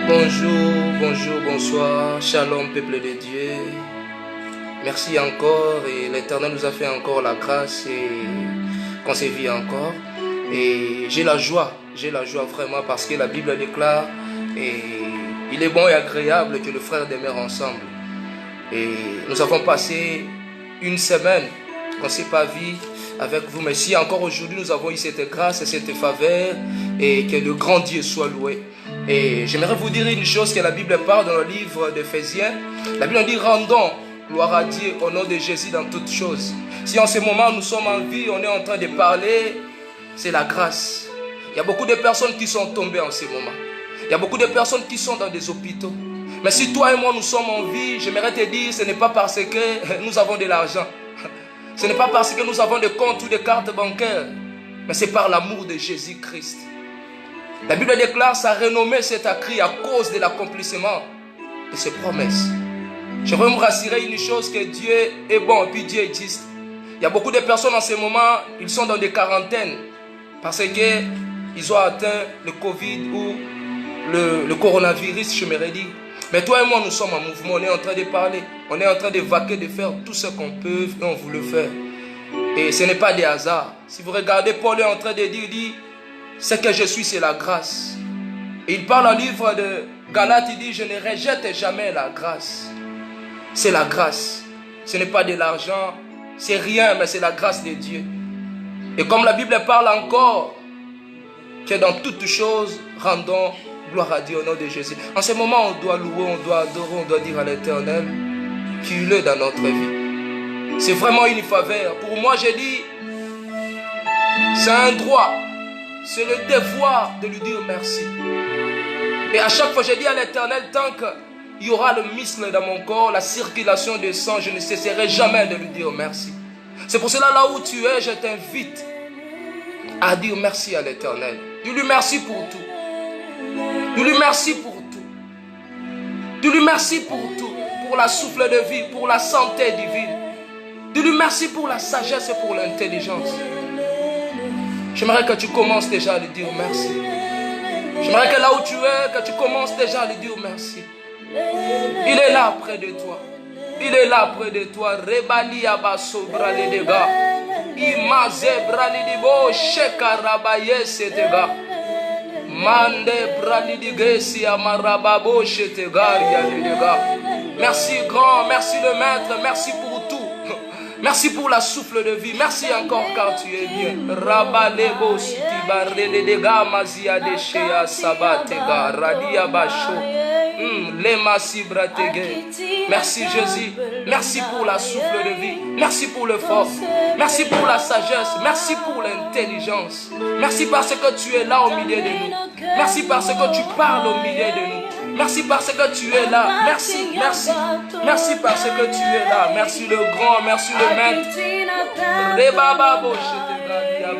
Bonjour, bonjour, bonsoir, shalom peuple de Dieu. Merci encore et l'Éternel nous a fait encore la grâce et qu'on s'est vu encore. Et j'ai la joie vraiment parce que la Bible déclare et il est bon et agréable que le frère demeure ensemble. Et nous avons passé une semaine qu'on ne s'est pas vu avec vous. Mais si encore aujourd'hui nous avons eu cette grâce et cette faveur et que le grand Dieu soit loué. Et j'aimerais vous dire une chose que la Bible parle dans le livre d'Éphésiens. La Bible dit rendons gloire à Dieu au nom de Jésus dans toutes choses. Si en ce moment nous sommes en vie, on est en train de parler, c'est la grâce. Il y a beaucoup de personnes qui sont tombées en ce moment. Il y a beaucoup de personnes qui sont dans des hôpitaux. Mais si toi et moi nous sommes en vie, j'aimerais te dire, ce n'est pas parce que nous avons de l'argent. Ce n'est pas parce que nous avons des comptes ou des cartes bancaires. Mais c'est par l'amour de Jésus-Christ. La Bible déclare sa renommée s'est accrue à cause de l'accomplissement de ses promesses. Je veux me rassurer une chose, que Dieu est bon et puis Dieu existe. Il y a beaucoup de personnes en ce moment, ils sont dans des quarantaines parce qu'ils ont atteint le Covid ou le coronavirus, je me redis. Mais toi et moi, nous sommes en mouvement, on est en train de parler, on est en train de vaquer, de faire tout ce qu'on peut et on veut le faire. Et ce n'est pas des hasards. Si vous regardez, Paul est en train de dire, il dit, ce que je suis, c'est la grâce. Et il parle au livre de Galates, il dit, je ne rejette jamais la grâce. C'est la grâce. Ce n'est pas de l'argent, c'est rien, mais c'est la grâce de Dieu. Et comme la Bible parle encore, que dans toutes choses, rendons gloire à Dieu au nom de Jésus. En ce moment, on doit louer, on doit adorer, on doit dire à l'Éternel qu'il est dans notre vie. C'est vraiment une faveur. Pour moi, je dis, c'est un droit. C'est le devoir de lui dire merci. Et à chaque fois, je dis à l'Éternel, tant qu'il y aura le muscle dans mon corps, la circulation du sang, je ne cesserai jamais de lui dire merci. C'est pour cela, là où tu es, je t'invite à dire merci à l'Éternel. Dis-lui merci pour tout. Dis-lui merci pour tout. Dis-lui merci pour tout. Pour la souffle de vie, pour la santé divine. Dis-lui merci pour la sagesse et pour l'intelligence. J'aimerais que tu commences déjà à lui dire merci. J'aimerais que là où tu es, que tu commences déjà à lui dire merci. Il est là près de toi. Il est là près de toi. Rebali abaso brale de gars. Imaze brale de bo shekarabaye setega. Mande brale de gesi amarababo shetegaria de gars. Merci grand, merci le maître, merci pour tout. Merci pour la souffle de vie. Merci encore car tu es bien. Rabalebo sitiba redega mazia de shea sabatega radia basho. Merci Jésus. Merci pour la souffle de vie. Merci pour le fort. Merci pour la sagesse. Merci pour l'intelligence. Merci parce que tu es là au milieu de nous. Merci parce que tu parles au milieu de nous. Merci parce que tu es là. Merci, merci. Merci parce que tu es là. Merci le grand, merci le maître. Rebaba boshete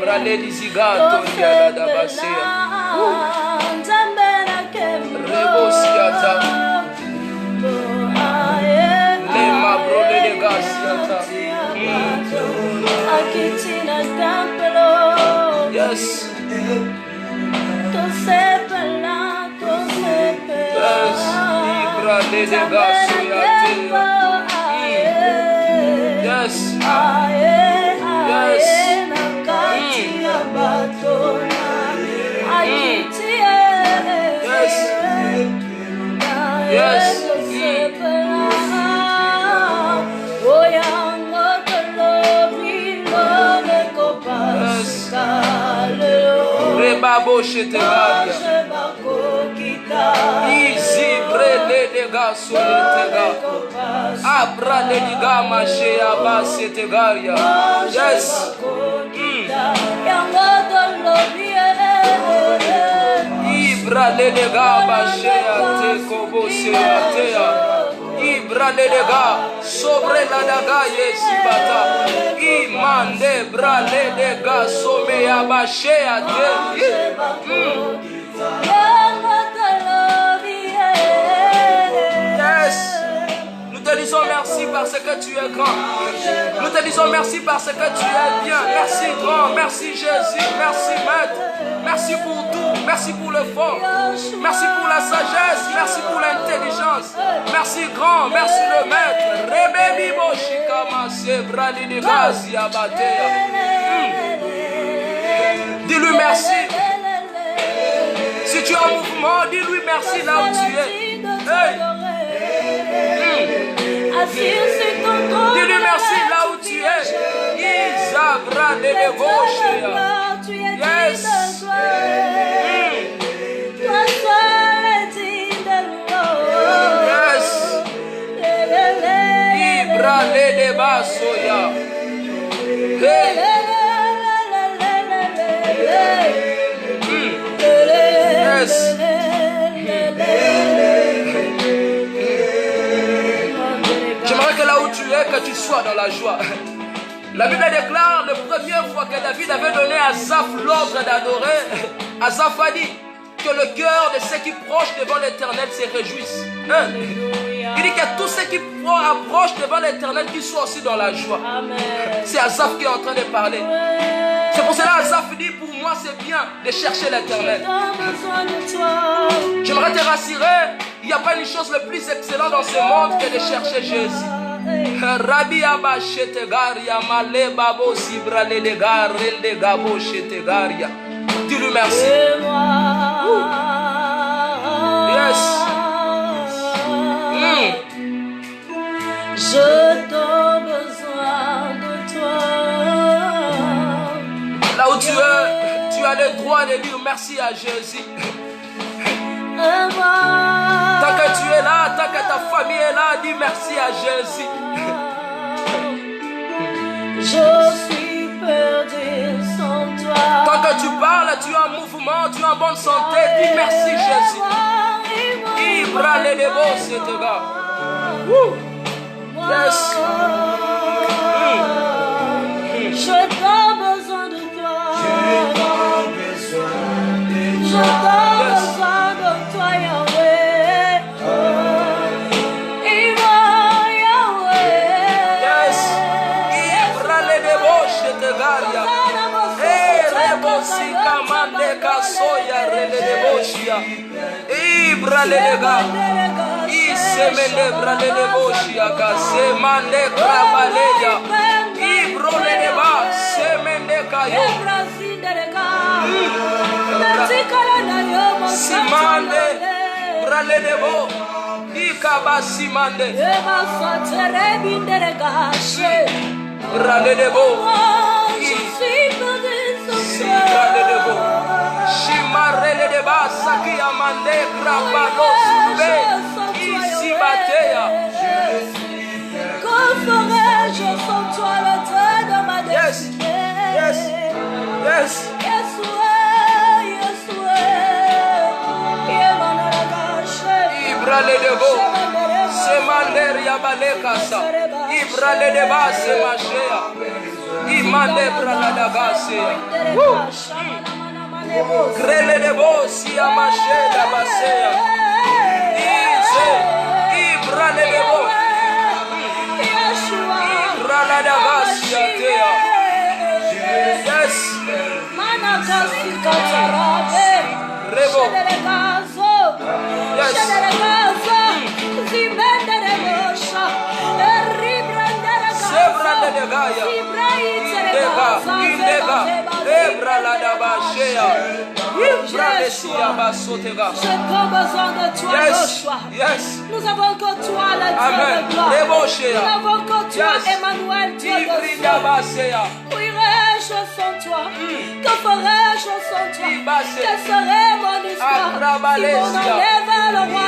gadia dizigato ya da basea. Rebosiata. Lema brode de gasiata. Yes. Yes, yes, yes, Rebabo shetegaria. Easy brele de gaso tega. Abra le diga mache abase tegaria. Yes. Ibra le de ga mache ate kobose atea. Ibra le de ga sobre la daga yesibata. Imande bra le de ga some abache ate. Yes. Nous te disons merci parce que tu es grand. Nous Nous te disons merci parce que tu es bien. Merci grand, merci Jésus, merci Maître. Merci pour tout, merci pour le fort. Merci pour la sagesse, merci pour l'intelligence. Merci grand, merci le Maître. Rebebibo shikama sebrali de gazi abatea. Dis-lui merci. Si tu es en mouvement, dis-lui merci là où tu es. Hey. Dis-lui merci là où tu es. Isabra de gauche. Yes. Yes. Ibra de basoya. Hey. Yes. J'aimerais que là où tu es, que tu sois dans la joie. La Bible déclare la première fois que David avait donné à Asaph l'ordre d'adorer, Asaph a dit que le cœur de ceux qui prochent devant l'Éternel se réjouissent. Hein? Il dit que tous ceux qui approchent devant l'Éternel qui soient aussi dans la joie. C'est Asaph qui est en train de parler. C'est pour cela Asaph dit, pour moi c'est bien de chercher l'Éternel. J'aimerais te rassurer, il n'y a pas une chose le plus excellente dans ce monde que de chercher Jésus. Rabbi Abba Shetegaria, Male Babo Sibra Ledegar, Rende Gabo Shetegaria. Dis-lui merci. Yes. Je t'ai besoin de toi. Là où tu es, tu as le droit de dire merci à Jésus. Tant que tu es là, tant que ta famille est là, dis merci à Jésus. Je suis perdu sans toi. Tant que tu parles, tu es en mouvement, tu es en bonne santé, dis merci Jésus. Ibra les débos, c'est te gars. Yes. Je t'ai besoin de toi. Je t'ai besoin de toi, Yahweh. Yahweh. Yes. Ibra les débos, c'est te gars. Rebosi kamande kasoya rele deboshia. Ibra les dégâts. Isemele brale deboshia kase mande krabaleya. Ibro le deba semende kayo. Simande brale debo. Ikaba simande. Brale debo. Brale debo. Shimarele deba saki amande krabalos be. Ici bateya. Que ferais-je sans toi le temps de ma destinée? Yes. Yes. Ibra le debo. Semander yabale kasa. Ibra le deba semashea. Imande brala dagase. Grele debo si amashea basea. Ibra le debo. Ibra la dagase atea. Yes. Rebo. Yes. Sebra de Gaya. Indega. Ebra la dabashea. Ibra le siaba sotega. J'ai pas besoin de toi, Joshua. Yes. Nous avons que toi, le Dieu Amen. de gloire. Deboshea. Nous avons que toi, Yes. Emmanuel, Dieu de Ibrida ciel. basea. Où irais-je sans toi? Que ferais-je sans toi? Ibase. Quelle serait mon histoire? Abrabalesia. Si m'on enlevait le roi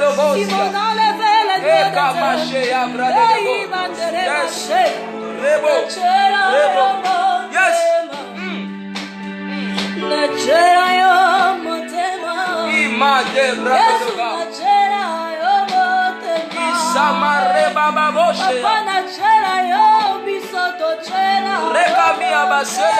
de roi, si m'on enlevait le Dieu de Ekabashea Dieu. bradebo. Yes. Rebo. Rebo. Yes. Imade bradega. Isamare baba boshea. Rekami abase.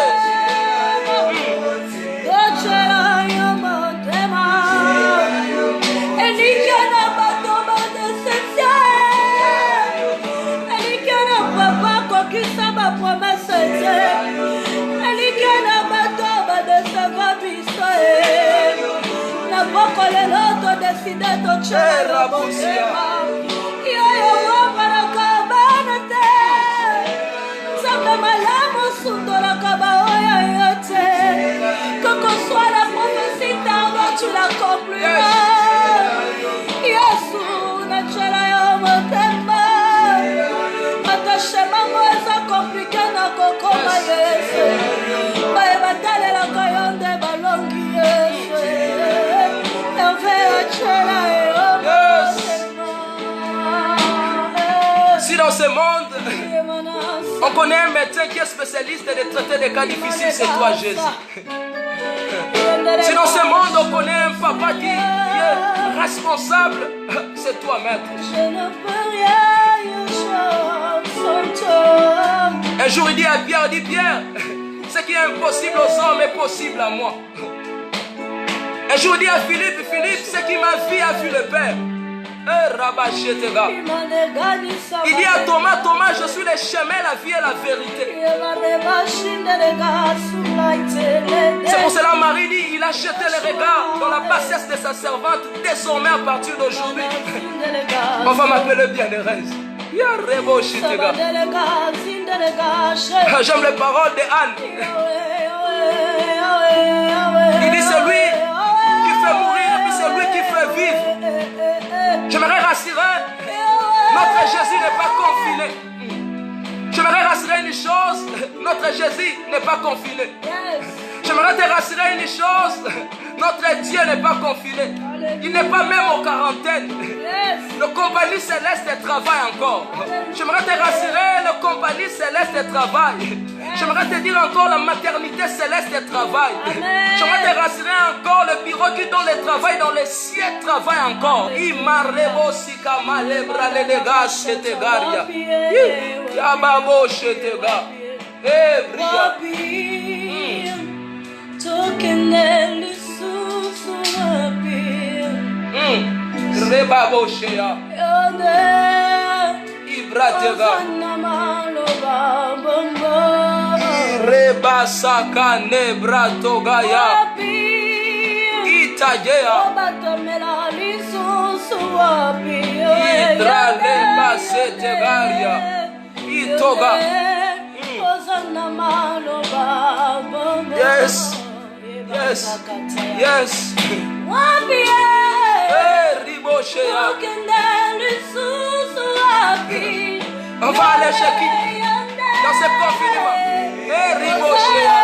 Qui Tu l'accompliras. Yesu na chela yo motema. Atashema mweza komplike na kokoma Yesu. Bae batale la kayonde balongi Yesu. Eve chela yo motema. Si dans ce monde, on connaît un médecin qui est spécialiste de traiter des cas difficiles, c'est toi Jésus. Si dans ce monde on connaît un papa qui est responsable, c'est toi maître. Je ne peux rien sans toi. Un jour il dit à Pierre, il dit Pierre, ce qui est impossible aux hommes est possible à moi. Un jour il dit à Philippe, Philippe, ce qui ma vie a vu le Père. Il dit à Thomas, Thomas, je suis le chemin, la vie et la vérité. C'est pour cela Marie dit, il a jeté les regards dans la bassesse de sa servante. Désormais, à partir d'aujourd'hui, on va m'appeler bienheureuse. J'aime les paroles de Anne. Il dit, c'est lui qui fait mourir et puis c'est lui qui fait vivre. J'aimerais rassurer, notre Jésus n'est pas confiné. J'aimerais rassurer une chose, notre Jésus n'est pas confiné. J'aimerais te rassurer une chose, notre Dieu n'est pas confiné. Il n'est pas même aux quarantaines. Le compagnie céleste travaille encore. J'aimerais te rassurer, le compagnie céleste travaille. J'aimerais te dire encore, la maternité céleste travaille. J'aimerais te rassurer encore, le bureau qui donne le travail dans les cieux travaille encore. Imarebo sikama lebra le lega shetegaria. Yababo shetega. Ebria. Tokeneli susuapi. Rebabo shea. Ibratega. Reba saka nebra togaya. Itagea. Idra leba setegaria. Itoga. Yes. Yes. Yes. Ribochea. On va aller chez qui? Dans ce confinement. Ribochea,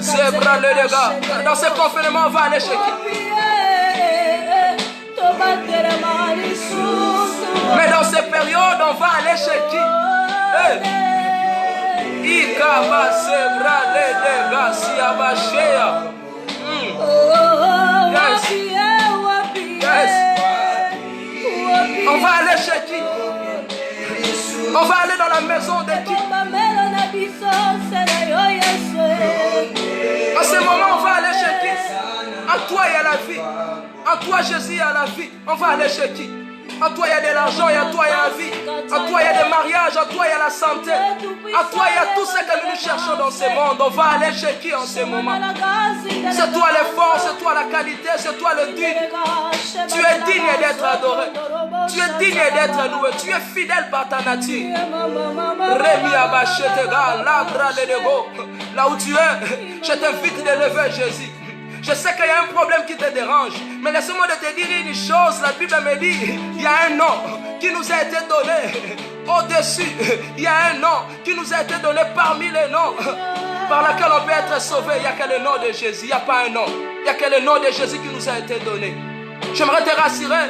c'est bras les gars. Dans ce confinement, on va aller chez qui? Mais dans ces périodes, on va aller chez qui? Ikaba se bras les gars, si abachea. Yes. Yes. On va aller chez qui? On va aller dans la maison de qui? En ce moment, on va aller chez qui? En toi, il y a la vie. En toi, Jésus, il y a la vie. On va aller chez qui? En toi, il y a de l'argent, et en toi, il y a la vie. En toi, il y a des mariages, en toi, il y a la santé. En toi, il y a tout ce que nous cherchons dans ce monde. On va aller chez qui en ce moment? C'est toi l'effort, c'est toi la qualité, c'est toi le digne. Tu es digne d'être adoré. Tu es digne d'être loué. Tu es fidèle par ta nature. Rémi Abachetega, l'abra de Nego. Là où tu es, je t'invite de lever Jésus. Je sais qu'il y a un problème qui te dérange, mais laisse-moi te dire une chose. La Bible me dit, il y a un nom qui nous a été donné au-dessus. Il y a un nom qui nous a été donné parmi les noms par lequel on peut être sauvé. Il n'y a que le nom de Jésus, il n'y a pas un nom. Il n'y a que le nom de Jésus qui nous a été donné. J'aimerais te rassurer,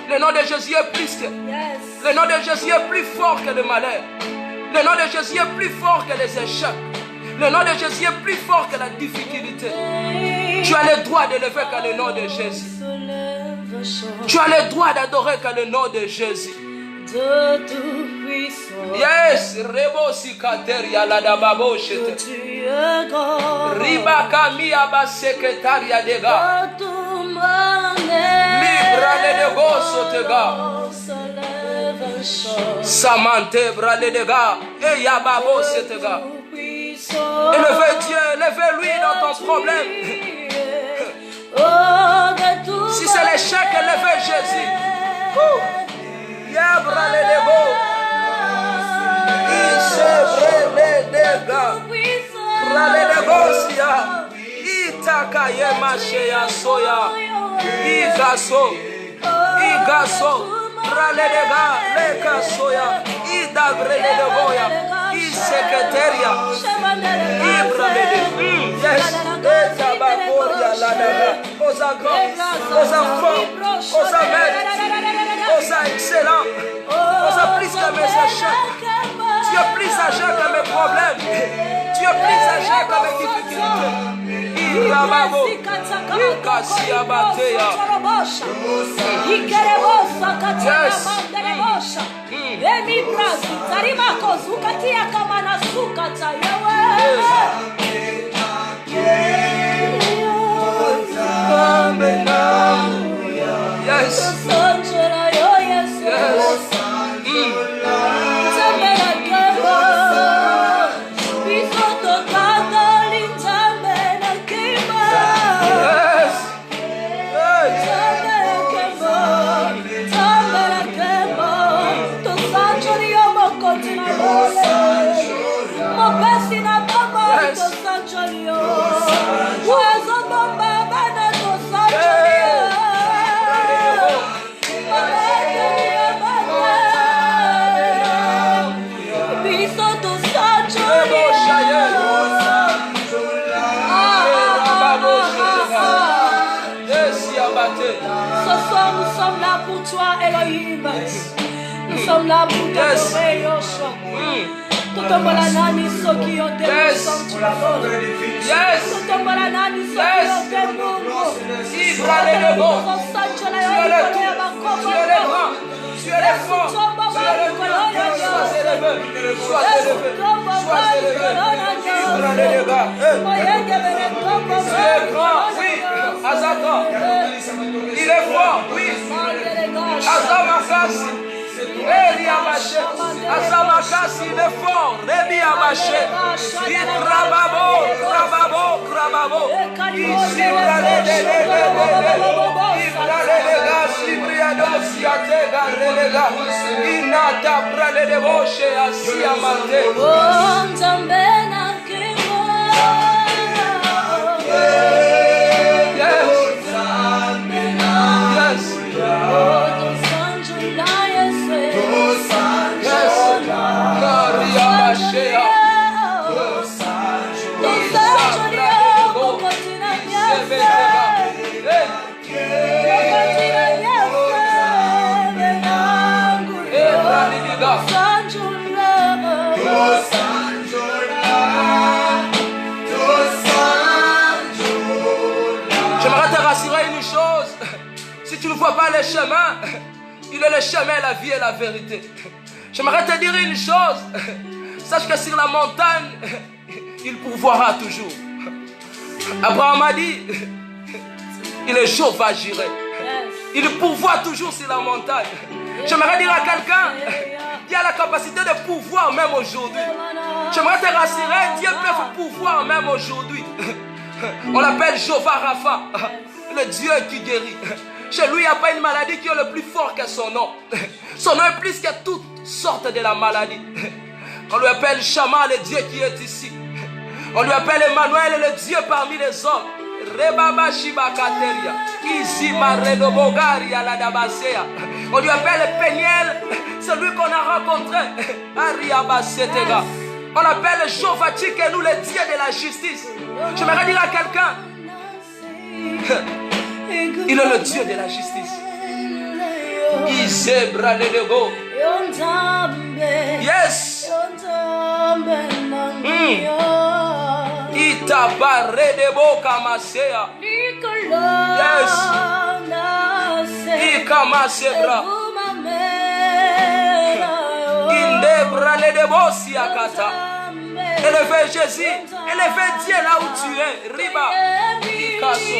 le nom de Jésus est plus que... Le nom de Jésus est plus fort que le malheur. Le nom de Jésus est plus fort que les échecs. Le nom de Jésus est plus fort que la difficulté. Tu as le droit de lever qu'à le nom de Jésus. Tu as le droit d'adorer qu'à le nom de Jésus. Yes, Rebo Sikateria la dababo shete. Riba Kamia ba secretaria dega. Libra le dego sotega. Samante bra le dega. E ya babo setega. Élevez Dieu, élevez-lui dans ton problème. Si c'est l'échec, élevez Jésus. Yabra les débos. Isebre les dégâts. Rale débos ya. Itaka yema sheya soya. Igaso. Igaso. Rale dégâts. Leka soya. Idabre les deboya. Iseketeria. Ibra les débos. Yes. Etabakoria la dégâts. Aux agents, aux enfants, aux amènes, aux excellents, aux plus que mes échecs. Tu es plus âgé que mes problèmes. Tu es plus âgé que mes difficultés. Irababo, Ikasiabatea. Yes. Ce soir, nous sommes là pour toi, Elohim. Nous sommes là pour t'adorer, Yoshua. Tout le monde a nani soki yote sanctuary. Yes. Tout le monde a nani soki yote mungu. Ibra les débos. Tu es le tout. Tu es le grand. Tu es le fort. Tu es le grand. Sois élevé. Sois élevé. Sois élevé. Ibra les dégâts. Tu es grand. Oui. Azaka. Il est fort. Oui. Azamakasi. Eli Abaché. Azamakasi, il est fort. Rebi Abaché. Ikrababo. Krababo. Krababo. Isibra les dégâts. Sibriado siatega les dégâts. Inata bra les débauches asiamate. J'aimerais te rassurer une chose. Si tu ne vois pas le chemin, il est le chemin, la vie et la vérité. J'aimerais te dire une chose. Sache que sur la montagne, il pourvoira toujours. Abraham a dit, il est Jéhovah Jireh. Il pourvoit toujours sur la montagne. J'aimerais dire à quelqu'un qui a la capacité de pouvoir même aujourd'hui. J'aimerais te rassurer, Dieu peut pouvoir même aujourd'hui. On l'appelle Jéhovah Rapha, le Dieu qui guérit. Chez lui, il n'y a pas une maladie qui est le plus fort que son nom. Son nom est plus que toutes sortes de la maladie. On lui appelle Shama, le Dieu qui est ici. On lui appelle Emmanuel, le Dieu parmi les hommes. Rebaba Shiba Kateria. Izima Redobogaria la Dabasea. On lui appelle Peniel, celui qu'on a rencontré. Ariabasetega. On l'appelle Jéhovah Tchikenu, le Dieu de la justice. J'aimerais dire à quelqu'un, il est le Dieu de la justice. Izebra Ledego. Yes. Itabare de boca masea. Yes. Ikamasebra. Indebra le de bosia kata. Élevez Jésus. Élevez Dieu là où tu es. Riba. Ikaso.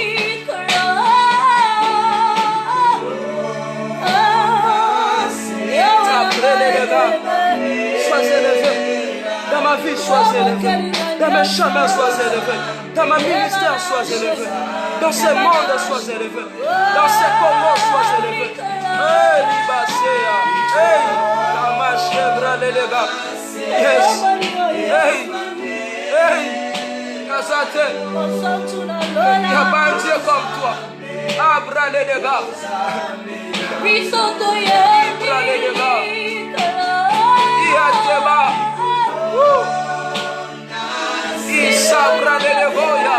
Itabare les gars. Sois élevé. Dans ma vie, sois élevé. Dans mes chemins, sois élevé. Dans ma ministère, sois élevé. Dans ce monde, sois élevé. Dans ce Congo, sois élevé. Hey, Libasea. Hey, Kamashebra Lelega. Yes. Hey. Hey. Kazate. Il n'y a pas un Dieu comme toi. Abra Lelega. Abra Lelega. Iateba. Isabra Legoya.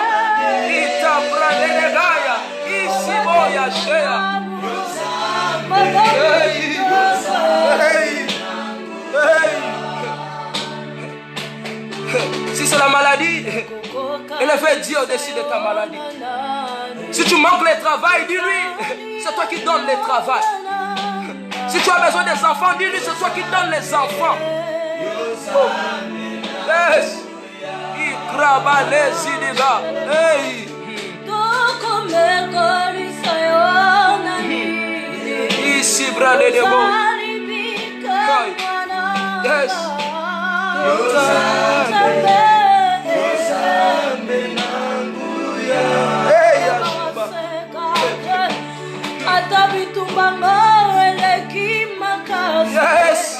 Itabra Legaya. Isiboya Shea. Hey. Hey. Hey. Si c'est la maladie, élève Dieu au-dessus de ta maladie. Si tu manques le travail, dis-lui, c'est toi qui donnes le travail. Si tu as besoin des enfants, dis-lui, c'est toi qui donnes les enfants. Oh. Yes. Ikraba les idiga. Hey. Ici, brale de bon. Yes. Yes.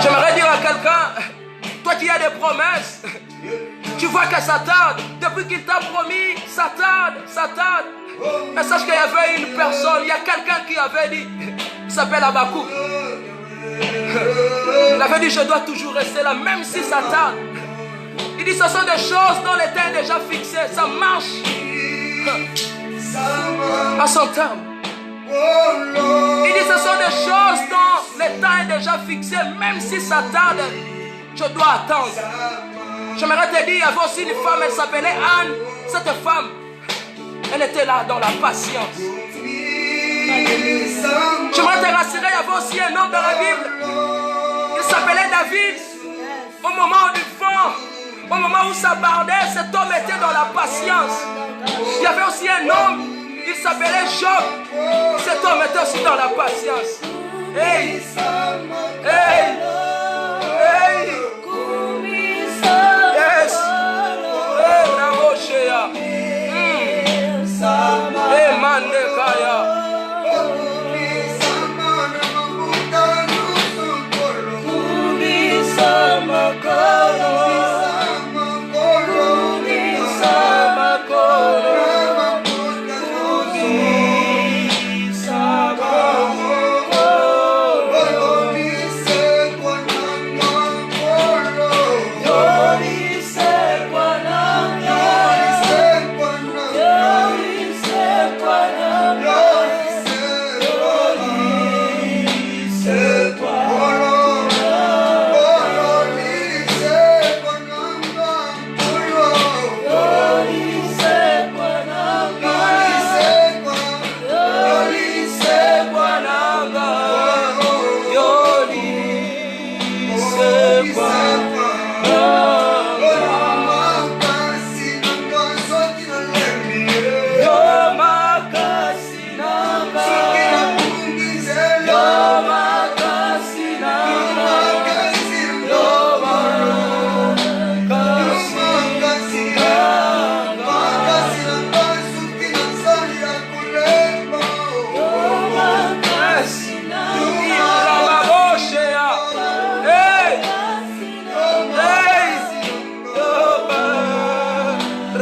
J'aimerais dire à quelqu'un, toi qui as des promesses, tu vois que ça tarde. Depuis qu'il t'a promis, ça tarde, ça tarde. Mais sache qu'il y avait une personne, il y a quelqu'un qui avait dit, il s'appelle Abakou. Il avait dit, je dois toujours rester là, même si ça tarde. Il dit, ce sont des choses dont le temps est déjà fixé, ça marche à son terme. Il dit, ce sont des choses dont le temps est déjà fixé, même si ça tarde, je dois attendre. J'aimerais te dire, il y avait aussi une femme, elle s'appelait Anne. Cette femme, elle était là dans la patience. J'aimerais te rassurer, il y avait aussi un homme dans la Bible. Il s'appelait David. Au moment du vent, au moment où ça bardait, cet homme était dans la patience. Il y avait aussi un homme, il s'appelait Job. Cet homme était aussi dans la patience. Hey! Hey! Hey! Yes! Hey, Namoshea! Hey, Mandekaya!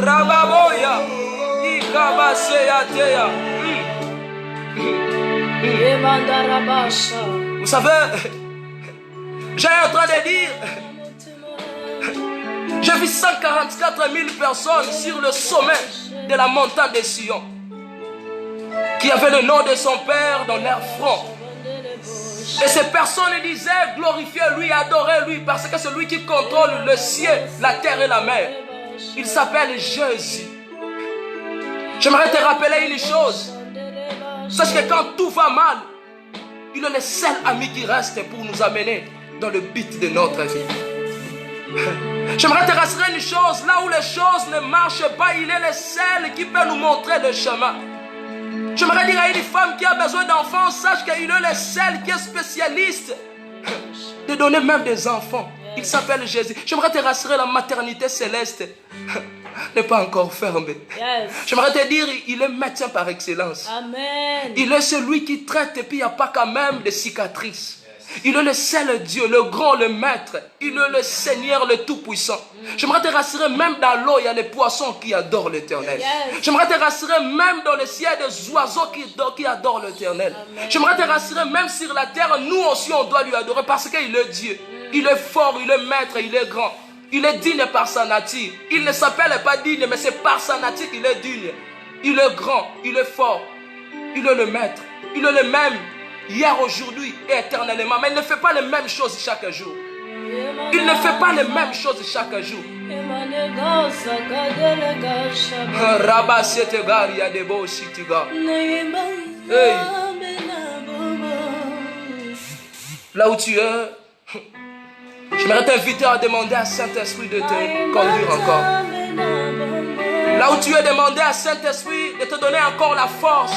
Rababoya. Ikabaseyateya. Vous savez, j'ai en train de dire, j'ai vu 144 000 personnes sur le sommet de la montagne de Sion qui avaient le nom de son Père dans leur front. Et ces personnes disaient glorifier lui, adorer lui, parce que c'est lui qui contrôle le ciel, la terre et la mer. Il s'appelle Jésus. J'aimerais te rappeler une chose. Sache que quand tout va mal, il est le seul ami qui reste pour nous amener dans le but de notre vie. J'aimerais te rassurer une chose, là où les choses ne marchent pas, il est le seul qui peut nous montrer le chemin. J'aimerais dire à une femme qui a besoin d'enfants, sache qu'il est le seul qui est spécialiste de donner même des enfants. Il s'appelle Jésus. J'aimerais te rassurer, la maternité céleste n'est pas encore fermée. Yes. J'aimerais te dire, il est médecin par excellence. Amen. Il est celui qui traite et puis il n'y a pas quand même de cicatrices. Il est le seul Dieu, le grand, le maître. Il est le Seigneur, le tout-puissant. J'aimerais te rassurer, même dans l'eau, il y a les poissons qui adorent l'Éternel. Yes. J'aimerais te rassurer, même dans le ciel, il y a des oiseaux qui adorent l'Éternel. J'aimerais te rassurer, même sur la terre, nous aussi, on doit lui adorer parce qu'il est Dieu. Il est fort, il est maître, il est grand. Il est digne par sa nature. Il ne s'appelle pas digne, mais c'est par sa nature qu'il est digne. Il est grand, il est fort. Il est le maître. Il est le même. Hier, aujourd'hui et éternellement. Mais il ne fait pas les mêmes choses chaque jour. Il ne fait pas les mêmes choses chaque jour. Hey. Là où tu es, j'aimerais t'inviter à demander à Saint-Esprit de te conduire encore. Là où tu es, demander à Saint-Esprit de te donner encore la force.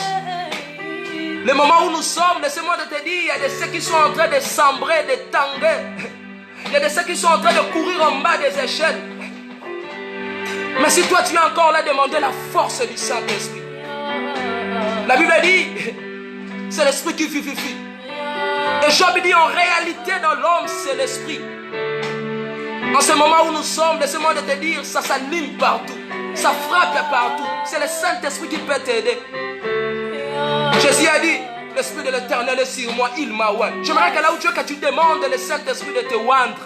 Le moment où nous sommes, laissez-moi te dire, il y a de ceux qui sont en train de s'embrer, de tanguer. Il y a de ceux qui sont en train de courir en bas des échelles. Mais si toi tu es encore là, demander la force du Saint-Esprit. La Bible dit, c'est l'Esprit qui vivifie. Et Job dit, en réalité dans l'homme, c'est l'Esprit. En ce moment où nous sommes, laissez-moi te dire, ça s'anime partout. Ça frappe partout. C'est le Saint-Esprit qui peut t'aider. Jésus a dit, l'Esprit de l'Éternel est sur moi, il m'a oint. J'aimerais que là où tu es, que tu demandes le Saint-Esprit de te oindre.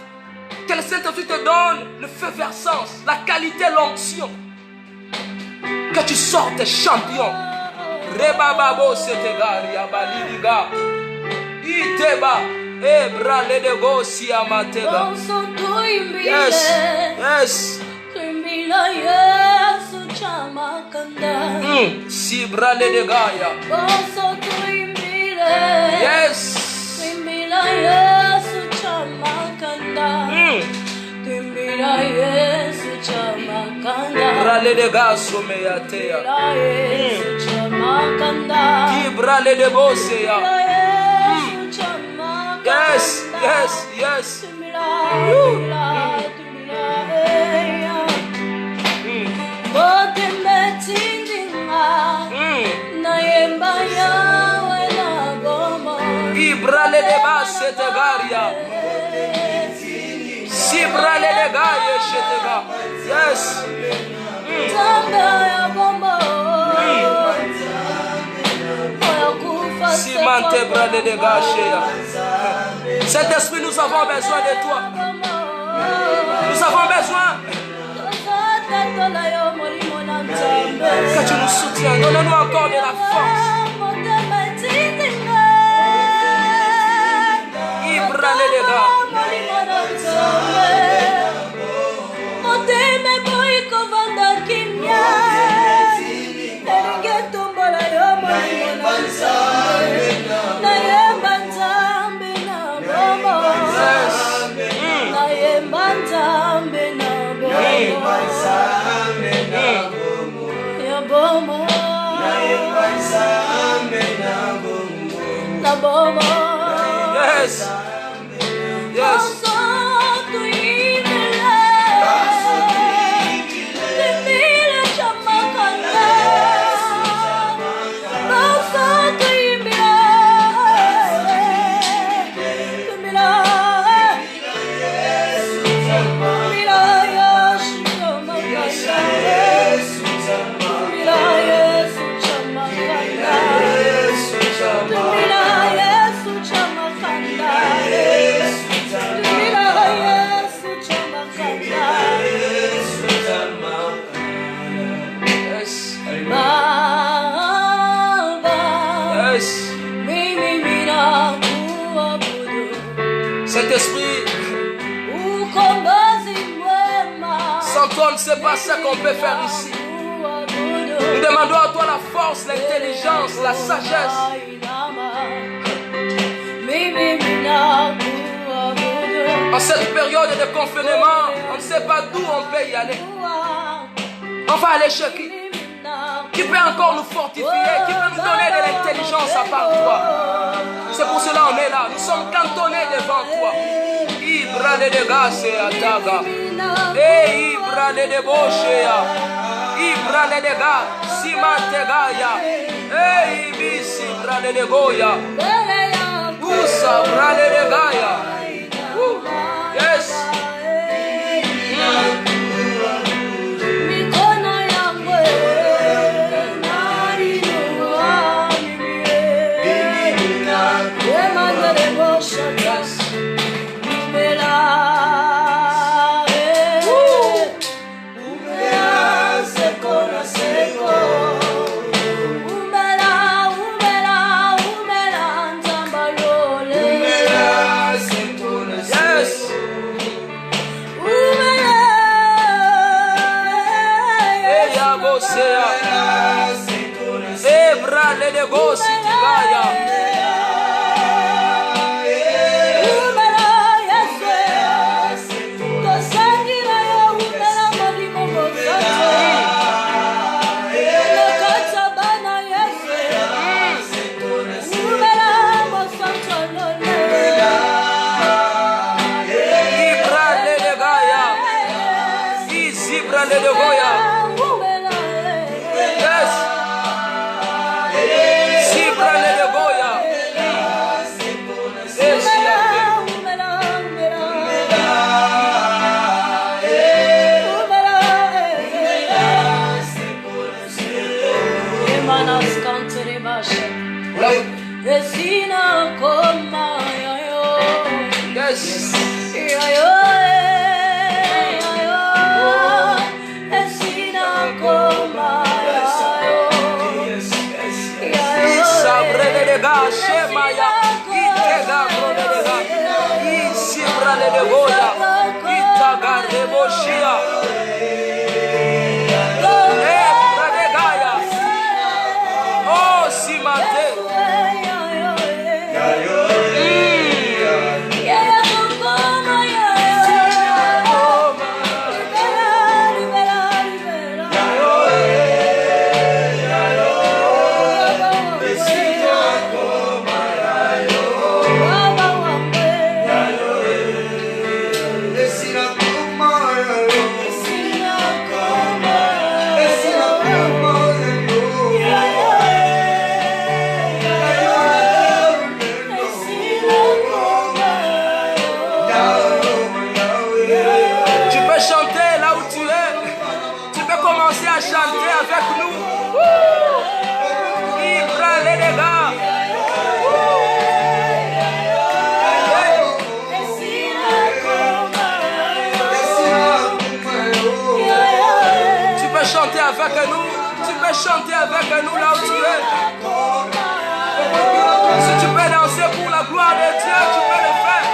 Que le Saint-Esprit te donne le feu versance, la qualité, l'onction. Que tu sortes champion. Rebababo setegari abalidiga. Iteba ebrale de gosi amatega. Yes, yes. Si brale de Gaia. Yes. Brale de gaso meyatea. Ki brale de bosea. Yes, yes, yes. Ibrale de base te garia. Si brale de gaia shetega. Yes. Si mante brale de gachea. Cet esprit, nous avons besoin de toi. Nous avons besoin que tu nous soutiennes. Donne-nous encore de la force. Ibrale de gars. Yes. Yes. Sans toi, on ne sait pas ce qu'on peut faire ici. Nous demandons à toi la force, l'intelligence, la sagesse. En cette période de confinement, on ne sait pas d'où on peut y aller. On va aller chez qui peut encore nous fortifier, qui peut nous donner de l'intelligence à part toi. C'est pour cela qu'on est là. Nous sommes cantonnés devant toi. Ibra de gase ataga. Ibra de boshea. Ibra de ga simantegaya. Ibisi bra de goya. Usa bra de gaya. Yes. Chanter avec nous là où tu es. Si tu peux danser pour la gloire de Dieu, tu peux le faire.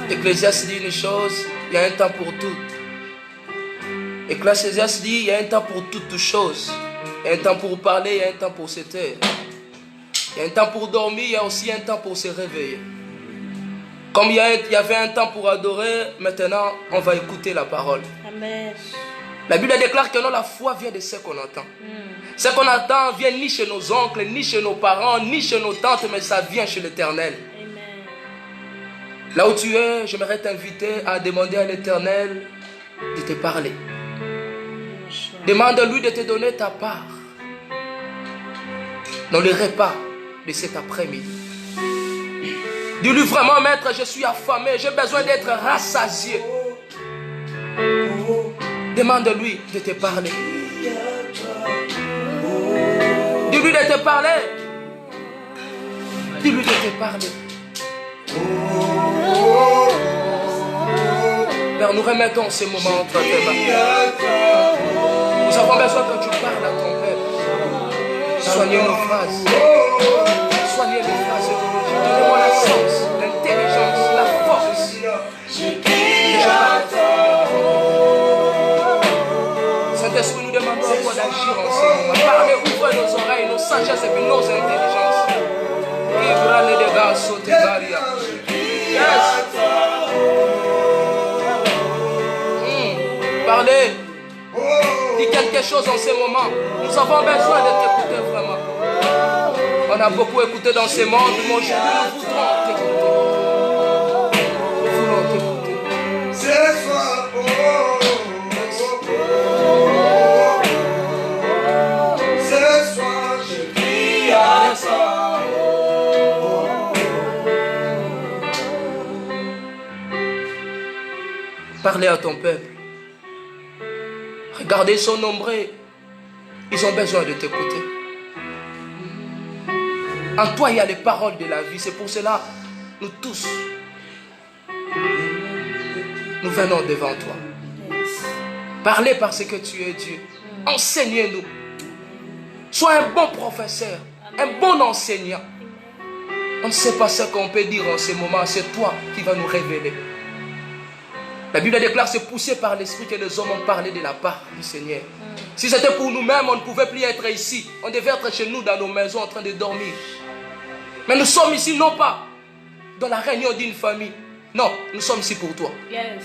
Ecclésiaste dit une chose, il y a un temps pour tout. Ecclésiaste dit, il y a un temps pour toutes choses. Il y a un temps pour parler, il y a un temps pour se taire. Il y a un temps pour dormir, il y a aussi un temps pour se réveiller. Comme il y avait un temps pour adorer, maintenant on va écouter la parole. Amen. La Bible déclare que non, la foi vient de ce qu'on entend. Ce qu'on entend vient ni chez nos oncles, ni chez nos parents, ni chez nos tantes, mais ça vient chez l'Éternel. Là où tu es, j'aimerais t'inviter à demander à l'Éternel de te parler. Demande-lui de te donner ta part dans le repas de cet après-midi. Dis-lui vraiment, maître, je suis affamé, j'ai besoin d'être rassasié. Demande-lui de te parler. Dis-lui de te parler. Dis-lui de te parler. Père, nous remettons ces moments entre tes mains. Nous avons besoin que tu parles à ton Père. Soignez nos phrases. Soignez nos phrases. Donnez-moi la sens, l'intelligence, la force. Saint-Esprit, nous demandons à toi d'agir en ce moment. Parlez, ouvre nos oreilles, nos sagesses et puis nos intelligences. Yes. Parlez. Dis quelque chose en ce moment. Nous avons besoin de t'écouter vraiment. On a beaucoup écouté dans ce monde, mais aujourd'hui nous voudrons t'écouter. Nous voulons t'écouter. Ce soir, ce soir, je crie à toi. Parlez à ton peuple. Regardez son nombreux. Ils ont besoin de t'écouter. En toi, il y a les paroles de la vie. C'est pour cela, nous tous, nous venons devant toi. Parlez parce que tu es Dieu. Enseignez-nous. Sois un bon professeur, un bon enseignant. On ne sait pas ce qu'on peut dire en ce moment. C'est toi qui vas nous révéler. La Bible déclare, c'est poussé par l'Esprit que les hommes ont parlé de la part du Seigneur. Si c'était pour nous-mêmes, on ne pouvait plus être ici. On devait être chez nous, dans nos maisons, en train de dormir. Mais nous sommes ici, non pas dans la réunion d'une famille. Non, nous sommes ici pour toi. Yes.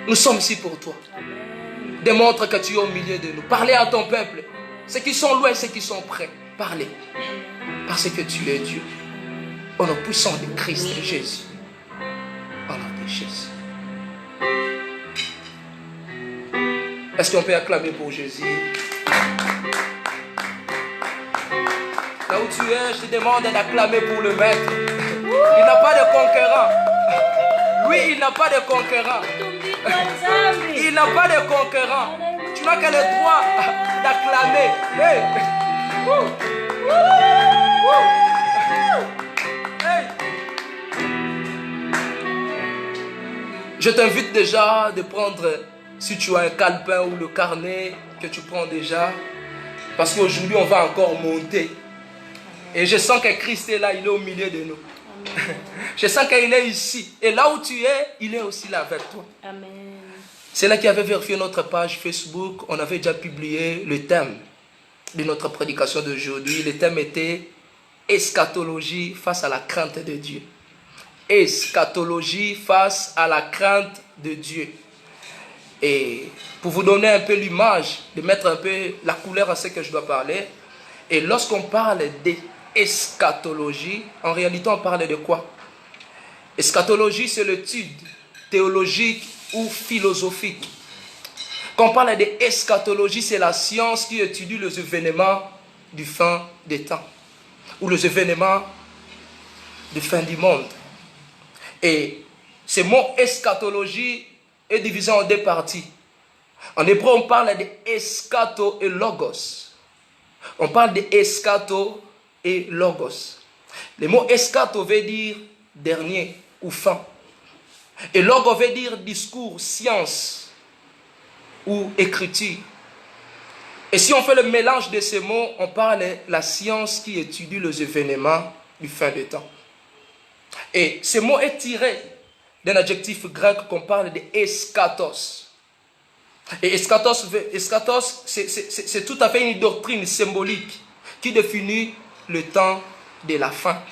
Nous sommes ici pour toi. Amen. Démontre que tu es au milieu de nous. Parlez à ton peuple. Ceux qui sont loin, ceux qui sont près. Parlez. Parce que tu es Dieu. Au nom puissant de Christ et Jésus. Au nom de Jésus. Est-ce qu'on peut acclamer pour Jésus? Là où tu es, je te demande d'acclamer pour le Maître. Il n'a pas de concurrent. Lui, il n'a pas de concurrent. Il n'a pas de concurrent. Tu n'as que le droit d'acclamer. Hey. Hey. Je t'invite déjà de prendre, si tu as un calepin ou le carnet que tu prends déjà, parce qu'aujourd'hui on va encore monter. Et je sens que Christ est là, il est au milieu de nous. Amen. Je sens qu'il est ici. Et là où tu es, il est aussi là avec toi. Amen. C'est là qui avait vérifié notre page Facebook. On avait déjà publié le thème de notre prédication d'aujourd'hui. Le thème était eschatologie face à la crainte de Dieu. Eschatologie face à la crainte de Dieu. Et pour vous donner un peu l'image, de mettre un peu la couleur à ce que je dois parler. Et lorsqu'on parle d'eschatologie, en réalité on parle de quoi? Eschatologie, c'est l'étude théologique ou philosophique. Quand on parle d'eschatologie, c'est la science qui étudie les événements du fin des temps. Ou les événements de fin du monde. Et ce mot eschatologie est divisé en deux parties. En hébreu, on parle d'eschato et logos. On parle d'eschato et logos. Le mot eschato veut dire dernier ou fin. Et logos veut dire discours, science ou écriture. Et si on fait le mélange de ces mots, on parle de la science qui étudie les événements du fin des temps. Et ce mot est tiré d'un adjectif grec qu'on parle de eschatos. Et eschatos, c'est tout à fait une doctrine symbolique qui définit le temps de la fin.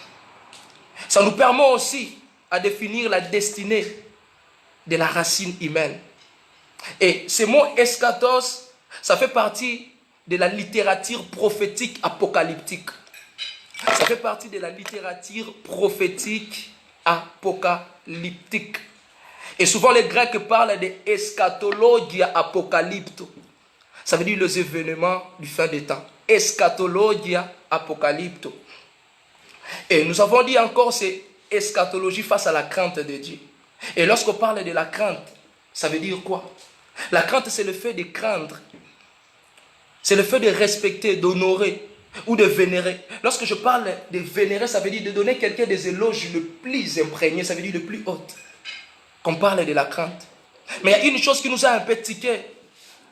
Ça nous permet aussi à définir la destinée de la racine humaine. Et ce mot eschatos, ça fait partie de la littérature prophétique apocalyptique. Ça fait partie de la littérature prophétique apocalyptique. Et souvent les Grecs parlent de eschatologia apocalypto. Ça veut dire les événements du fin des temps. Eschatologia apocalypto. Et nous avons dit encore c'est eschatologie face à la crainte de Dieu. Et lorsqu'on parle de la crainte, ça veut dire quoi? La crainte, c'est le fait de craindre. C'est le fait de respecter, d'honorer ou de vénérer. Lorsque je parle de vénérer, ça veut dire de donner quelqu'un des éloges le plus imprégné, ça veut dire le plus haut. Qu'on parle de la crainte. Mais il y a une chose qui nous a un peu tiqué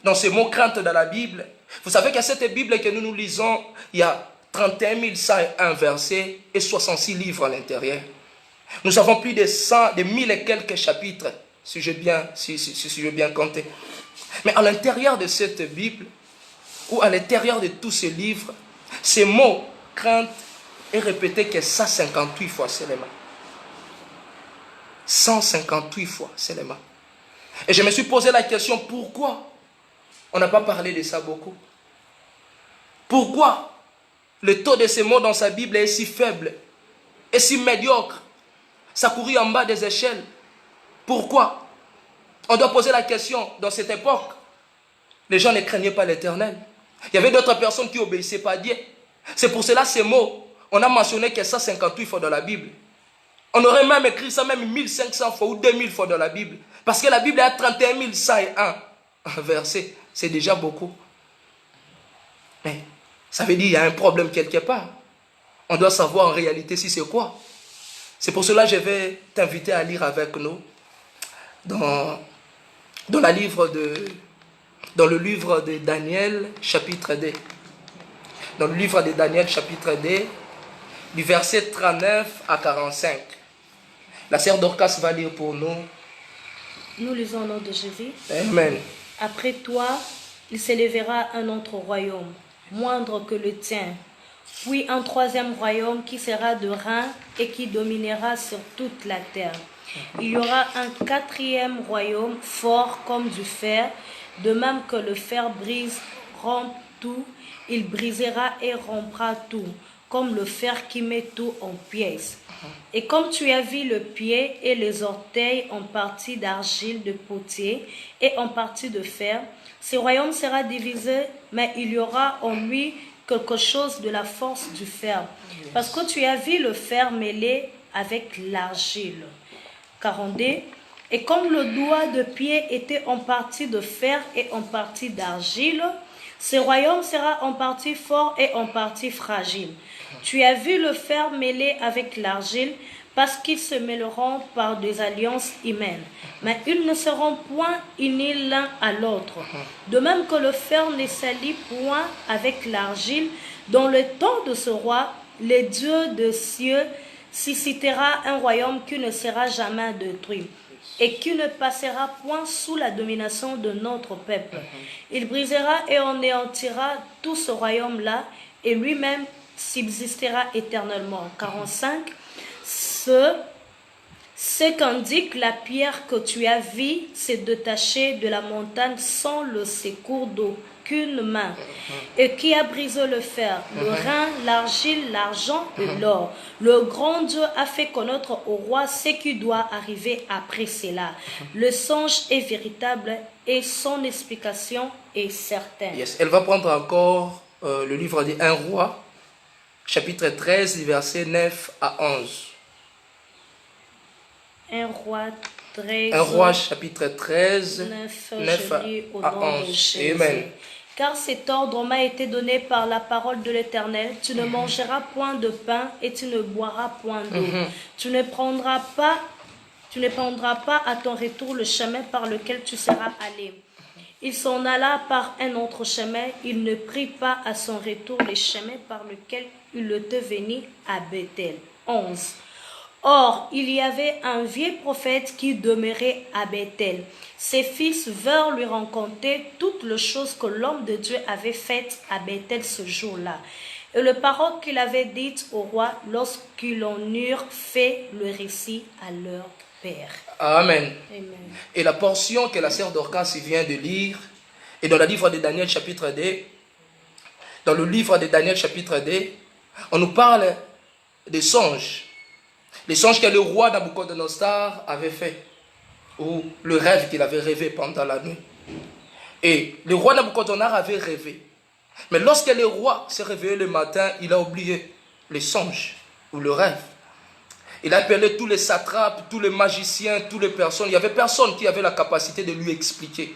dans ce mot crainte dans la Bible. Vous savez qu'à cette Bible que nous lisons, il y a 31 101 versets et 66 livres à l'intérieur. Nous avons plus de 100, de 1000 et quelques chapitres, si je veux bien compter. Mais à l'intérieur de cette Bible, ou à l'intérieur de tous ces livres, ces mots crainte est répété que 158 fois seulement. 158 fois seulement. Et je me suis posé la question, pourquoi on n'a pas parlé de ça beaucoup? Pourquoi le taux de ces mots dans sa Bible est si faible et si médiocre? Ça courait en bas des échelles. Pourquoi? On doit poser la question, dans cette époque, les gens ne craignaient pas l'Éternel. Il y avait d'autres personnes qui obéissaient pas à Dieu. C'est pour cela ces mots, on a mentionné que 158 fois dans la Bible. On aurait même écrit ça même 1500 fois ou 2000 fois dans la Bible. Parce que la Bible a 31 101 versets. C'est déjà beaucoup. Mais ça veut dire qu'il y a un problème quelque part. On doit savoir en réalité si c'est quoi. C'est pour cela que je vais t'inviter à lire avec nous dans le livre de Daniel, chapitre 2. Dans le livre de Daniel, chapitre 2, du verset 39 à 45. La sœur Dorcas va lire pour nous. Nous lisons au nom de Jésus. Amen. Après toi, il s'élèvera un autre royaume, moindre que le tien. Puis un troisième royaume qui sera de rein et qui dominera sur toute la terre. Il y aura un quatrième royaume fort comme du fer, de même que le fer brise, rompt tout, il brisera et rompra tout, comme le fer qui met tout en pièces. Et comme tu as vu le pied et les orteils en partie d'argile de potier et en partie de fer, ce royaume sera divisé, mais il y aura en lui quelque chose de la force du fer. Parce que tu as vu le fer mêlé avec l'argile. 42. Et comme le doigt de pied était en partie de fer et en partie d'argile, ce royaume sera en partie fort et en partie fragile. Tu as vu le fer mêlé avec l'argile, parce qu'ils se mêleront par des alliances humaines. Mais ils ne seront point unis l'un à l'autre. De même que le fer ne s'allie point avec l'argile, dans le temps de ce roi, le Dieu des cieux suscitera un royaume qui ne sera jamais détruit et qui ne passera point sous la domination de notre peuple. Il brisera et anéantira tout ce royaume-là et lui-même subsistera éternellement. 45. Ce qu'indique la pierre que tu as vue se détacher de la montagne sans le secours d'aucune main, et qui a brisé le fer, le rein, l'argile, l'argent et l'or. Le grand Dieu a fait connaître au roi ce qui doit arriver après cela. Le songe est véritable et son explication est certaine. Yes. Elle va prendre encore le livre de 1 roi, chapitre 13, versets 9 à 11. 1 roi 13, 1 roi chapitre 13, 9 à 11. Amen. Car cet ordre m'a été donné par la parole de l'Éternel. Tu ne mangeras point de pain et tu ne boiras point d'eau. Tu ne prendras pas à ton retour le chemin par lequel tu seras allé. Il s'en alla par un autre chemin. Il ne prit pas à son retour le chemin par lequel il était venu à Bethel. 11. Or, il y avait un vieux prophète qui demeurait à Bethel. Ses fils vinrent lui raconter toutes les choses que l'homme de Dieu avait faites à Bethel ce jour-là, et les paroles qu'il avait dites au roi lorsqu'ils en eurent fait le récit à leur père. Amen. Amen. Et la portion que la sœur Dorcas vient de lire est dans le livre de Daniel chapitre 2. Dans le livre de Daniel chapitre 2, on nous parle des songes. Les songes que le roi Nabucodonosor avait fait, ou le rêve qu'il avait rêvé pendant la nuit. Et le roi Nabucodonosor avait rêvé. Mais lorsque le roi s'est réveillé le matin, il a oublié les songes ou le rêve. Il a appelé tous les satrapes, tous les magiciens, toutes les personnes. Il n'y avait personne qui avait la capacité de lui expliquer.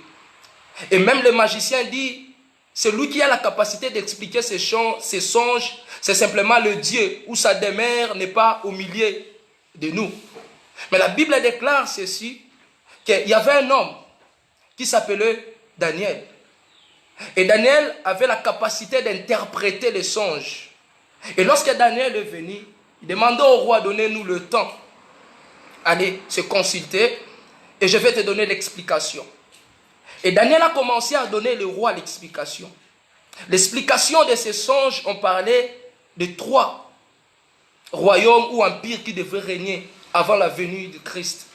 Et même le magicien dit, celui qui a la capacité d'expliquer ces songes, c'est simplement le Dieu où sa demeure n'est pas au milieu de nous. Mais la Bible déclare ceci, qu'il y avait un homme qui s'appelait Daniel. Et Daniel avait la capacité d'interpréter les songes. Et lorsque Daniel est venu, il demandait au roi, donnez-nous le temps. Allez se consulter et je vais te donner l'explication. Et Daniel a commencé à donner au roi l'explication. L'explication de ces songes, on parlait de 3 royaumes ou empires qui devaient régner avant la venue de Christ.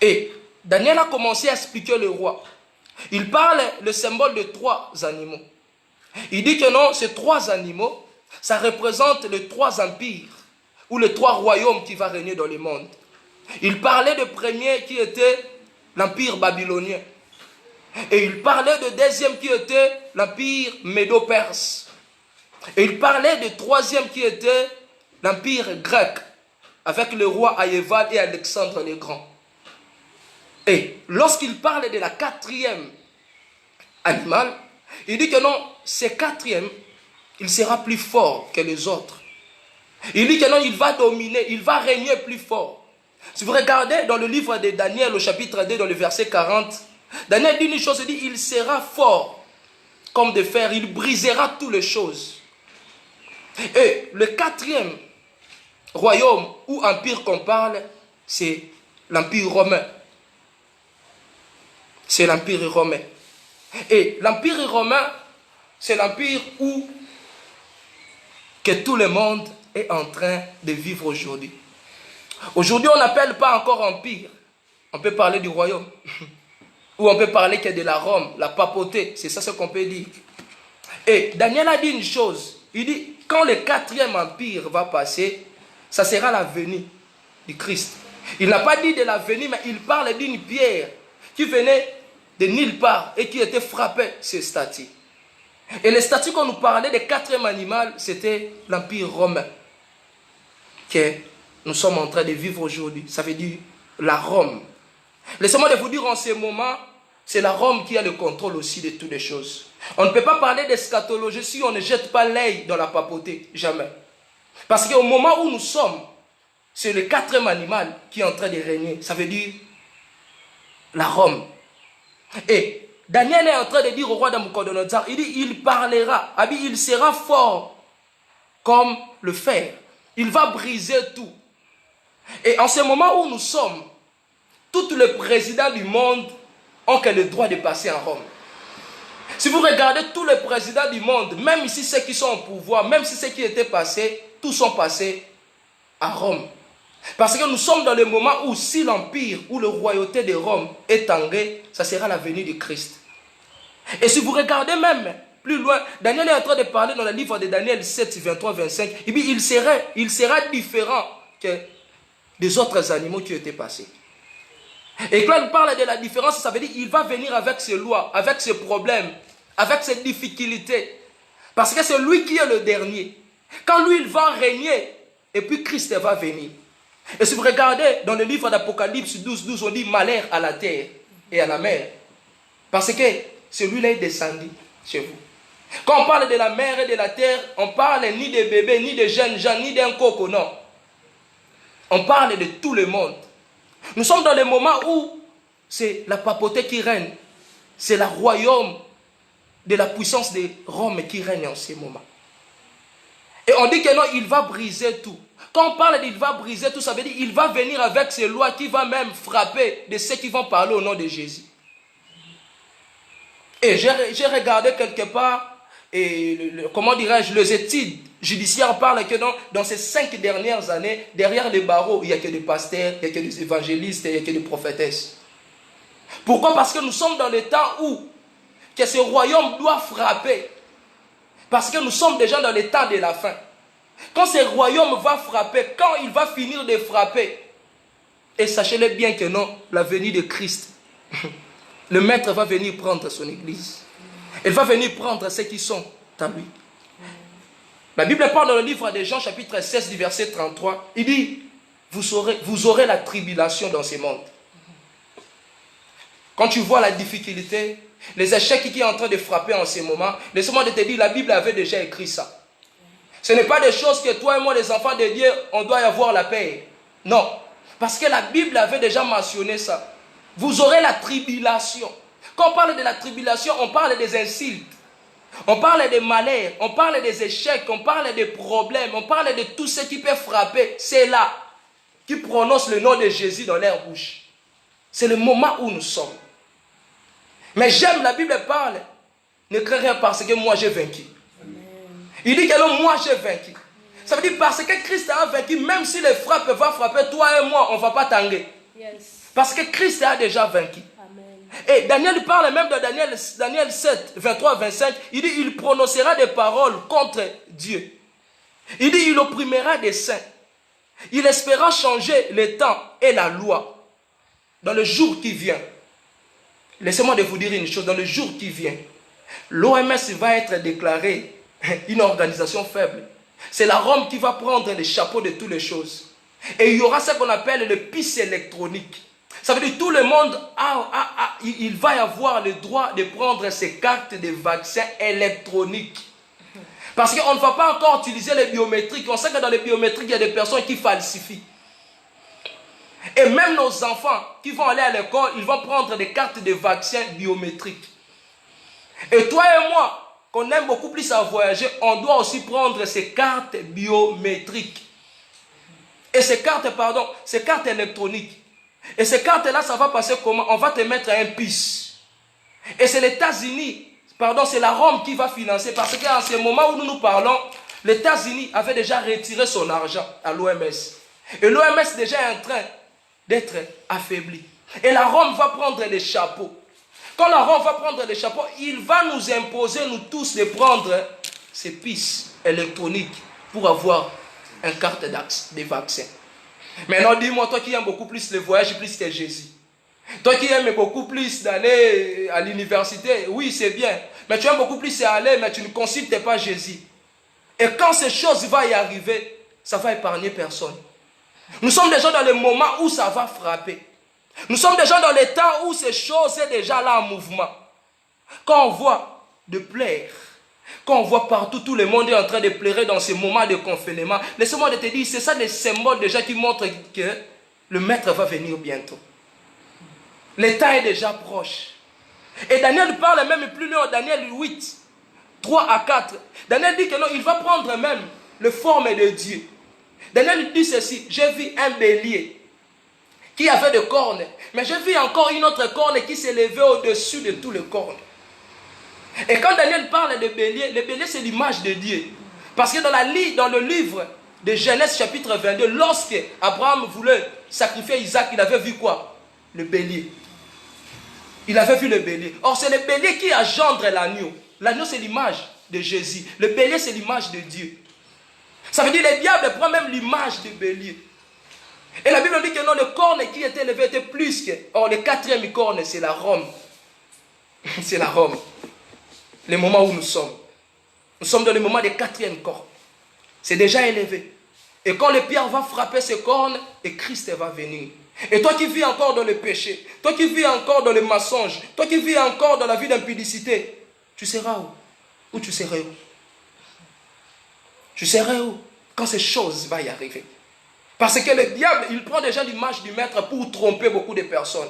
Et Daniel a commencé à expliquer le roi. Il parle le symbole de 3 animaux. Il dit que non, ces 3 animaux, ça représente les 3 empires ou les 3 royaumes qui vont régner dans le monde. Il parlait de premier qui était l'empire babylonien. Et il parlait de deuxième qui était l'empire médo-perse. Et il parlait de troisième qui était l'empire grec, avec le roi Aïeval et Alexandre le Grand. Et lorsqu'il parle de la 4e animal, il dit que non, ce 4e, il sera plus fort que les autres. Il dit que non, il va dominer, il va régner plus fort. Si vous regardez dans le livre de Daniel, au chapitre 2, dans le verset 40, Daniel dit une chose, il dit, il sera fort comme de fer, il brisera toutes les choses. Et le 4e royaume ou empire qu'on parle, c'est l'empire romain. C'est l'empire romain. Et l'empire romain, c'est l'empire où que tout le monde est en train de vivre aujourd'hui. Aujourd'hui, on n'appelle pas encore empire. On peut parler du royaume. Ou on peut parler que de la Rome, la papauté. C'est ça ce qu'on peut dire. Et Daniel a dit une chose. Il dit, quand le 4e empire va passer, ça sera la venue du Christ. Il n'a pas dit de la venue, mais il parle d'une pierre qui venait de nulle part et qui était frappée ces statues. Et les statues qu'on nous parlait des 4e animal, c'était l'empire romain que nous sommes en train de vivre aujourd'hui. Ça veut dire la Rome. Laissez-moi vous dire en ce moment, c'est la Rome qui a le contrôle aussi de toutes les choses. On ne peut pas parler d'eschatologie si on ne jette pas l'œil dans la papauté. Jamais. Parce qu'au moment où nous sommes, c'est le 4e animal qui est en train de régner. Ça veut dire la Rome. Et Daniel est en train de dire au roi Nabucodonosor, il dit, il parlera, il sera fort comme le fer. Il va briser tout. Et en ce moment où nous sommes, tous les présidents du monde ont que le droit de passer en Rome. Si vous regardez tous les présidents du monde, même ici ceux qui sont au pouvoir, même si ceux qui étaient passés, tous sont passés à Rome. Parce que nous sommes dans le moment où si l'empire ou la royauté de Rome est tanguée, ça sera la venue de Christ. Et si vous regardez même plus loin, Daniel est en train de parler dans le livre de Daniel 7, 23, 25, et puis il sera différent que des autres animaux qui étaient passés. Et quand il parle de la différence, ça veut dire qu'il va venir avec ses lois, avec ses problèmes, avec ses difficultés. Parce que c'est lui qui est le dernier. Quand lui, il va régner, et puis Christ va venir. Et si vous regardez dans le livre d'Apocalypse 12, 12, on dit malheur à la terre et à la mer. Parce que celui-là est descendu chez vous. Quand on parle de la mer et de la terre, on parle ni des bébés, ni des jeunes gens, ni d'un coco, non. On parle de tout le monde. Nous sommes dans le moment où c'est la papauté qui règne. C'est le royaume de la puissance de Rome qui règne en ce moment. Et on dit que non, il va briser tout. Quand on parle d'il va briser tout, ça veut dire qu'il va venir avec ses lois qui va même frapper de ceux qui vont parler au nom de Jésus. Et j'ai regardé quelque part, et comment dirais-je, les études judiciaires parlent que dans ces 5 dernières années, derrière les barreaux, il n'y a que des pasteurs, il n'y a que des évangélistes, il n'y a que des prophétesses. Pourquoi? Parce que nous sommes dans le temps où que ce royaume doit frapper. Parce que nous sommes déjà dans le temps de la fin. Quand ce royaume va frapper, quand il va finir de frapper, et sachez-le bien que non, la venue de Christ, le maître va venir prendre son église. Il va venir prendre ceux qui sont à lui. La Bible parle dans le livre de Jean, chapitre 16, du verset 33. Il dit, vous aurez la tribulation dans ce monde. Quand tu vois la difficulté, les échecs qui est en train de frapper en ce moment, laisse-moi te dire, la Bible avait déjà écrit ça. Ce n'est pas des choses que toi et moi, les enfants de Dieu, on doit y avoir la paix. Non. Parce que la Bible avait déjà mentionné ça. Vous aurez la tribulation. Quand on parle de la tribulation, on parle des insultes. On parle des malheurs. On parle des échecs. On parle des problèmes. On parle de tout ce qui peut frapper. C'est là qui prononcent le nom de Jésus dans leur bouche. C'est le moment où nous sommes. Mais j'aime, la Bible parle. Ne crains rien parce que moi j'ai vaincu. Il dit que non, moi j'ai vaincu. Ça veut dire parce que Christ a vaincu, même si les frappes vont frapper, toi et moi, on ne va pas tanguer. Yes. Parce que Christ a déjà vaincu. Amen. Et Daniel parle même de Daniel 7, 23, 25. Il dit, il prononcera des paroles contre Dieu. Il dit, il opprimera des saints. Il espéra changer le temps et la loi dans le jour qui vient. Laissez-moi de vous dire une chose, dans le jour qui vient, l'OMS va être déclarée une organisation faible. C'est la Rome qui va prendre le chapeau de toutes les choses. Et il y aura ce qu'on appelle le pis électronique. Ça veut dire que tout le monde il va y avoir le droit de prendre ses cartes de vaccins électroniques. Parce qu'on ne va pas encore utiliser les biométriques. On sait que dans les biométriques, il y a des personnes qui falsifient. Et même nos enfants qui vont aller à l'école, ils vont prendre des cartes de vaccins biométriques. Et toi et moi, qu'on aime beaucoup plus à voyager, on doit aussi prendre ces cartes biométriques. Et ces cartes électroniques. Et ces cartes-là, ça va passer comment? On va te mettre un PIS. Et c'est les États-Unis, c'est la Rome qui va financer. Parce qu'en ce moment où nous parlons, les États-Unis avaient déjà retiré son argent à l'OMS. Et l'OMS déjà est en train d'être affaibli. Et la Rome va prendre les chapeaux. Quand la Rome va prendre les chapeaux, il va nous imposer, nous tous, de prendre ces pistes électroniques pour avoir une carte de vaccin. Maintenant, dis-moi, toi qui aimes beaucoup plus le voyage, plus que Jésus. Toi qui aimes beaucoup plus d'aller à l'université, oui, c'est bien. Mais tu aimes beaucoup plus aller, mais tu ne consultes pas Jésus. Et quand ces choses vont y arriver, ça va épargner personne. Nous sommes déjà dans le moment où ça va frapper. Nous sommes déjà dans le temps où ces choses sont déjà là en mouvement. Quand on voit de plaire, quand on voit partout, tout le monde est en train de pleurer dans ces moments de confinement, laissez-moi te dire, c'est ça des symboles déjà qui montrent que le maître va venir bientôt. Le temps est déjà proche. Et Daniel parle même plus loin, Daniel 8, 3 à 4. Daniel dit que non, il va prendre même le forme de Dieu. Daniel dit ceci, j'ai vu un bélier qui avait des cornes, mais j'ai vu encore une autre corne qui s'élevait au-dessus de tous les cornes. Et quand Daniel parle de bélier, le bélier c'est l'image de Dieu. Parce que dans le livre de Genèse chapitre 22, lorsque Abraham voulait sacrifier Isaac, il avait vu quoi? Le bélier. Il avait vu le bélier. Or c'est le bélier qui engendre l'agneau. L'agneau c'est l'image de Jésus. Le bélier c'est l'image de Dieu. Ça veut dire que le diable prend même l'image du bélier. Et la Bible dit que non, le corne qui était élevé était plus que... Or, le 4e corne, c'est la Rome. C'est la Rome. Le moment où nous sommes. Nous sommes dans le moment des 4e cornes. C'est déjà élevé. Et quand le pierre va frapper ces cornes, et Christ va venir. Et toi qui vis encore dans le péché, toi qui vis encore dans le mensonge, toi qui vis encore dans la vie d'impudicité, tu seras où? Où tu serais où? Tu serais où quand ces choses vont y arriver? Parce que le diable, il prend déjà l'image du maître pour tromper beaucoup de personnes.